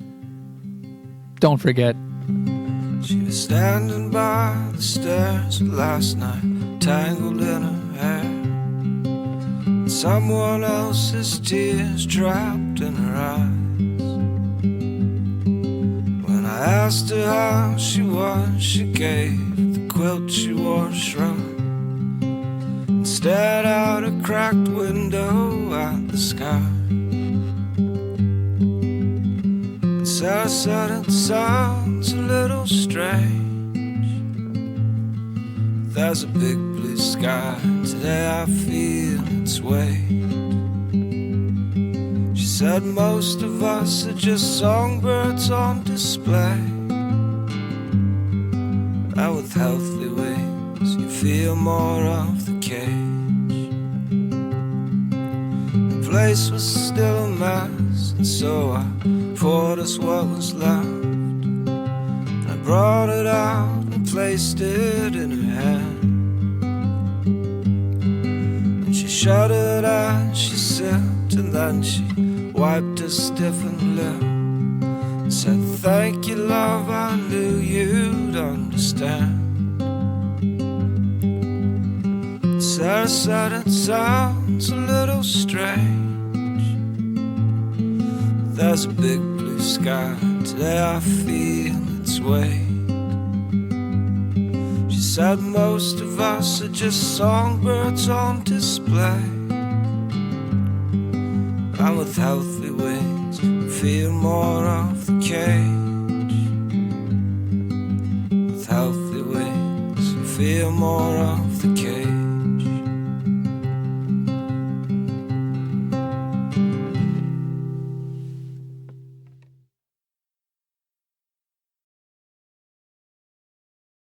don't forget. She was standing by the stairs last night, tangled in her hair. Someone else's tears trapped in her eyes. When I asked her how she was, she gave the quilt she wore a shrug and stared out a cracked window at the sky. And Sarah said it sounds a little strange. There's a big blue sky, today I feel its weight. She said most of us are just songbirds on display. And with healthy wings you feel more of the cage. The place was still a mess, and so I poured us what was left. I brought it out and placed it in her hand. And she shuddered as she sipped, and then she wiped her stiffened lip and said, "Thank you, love, I knew you'd understand." Sarah said it sounds a little strange. There's a big blue sky, today I feel its weight. She said most of us are just songbirds on display. And with healthy wings you feel more of the cage. With healthy wings you feel more of the cage.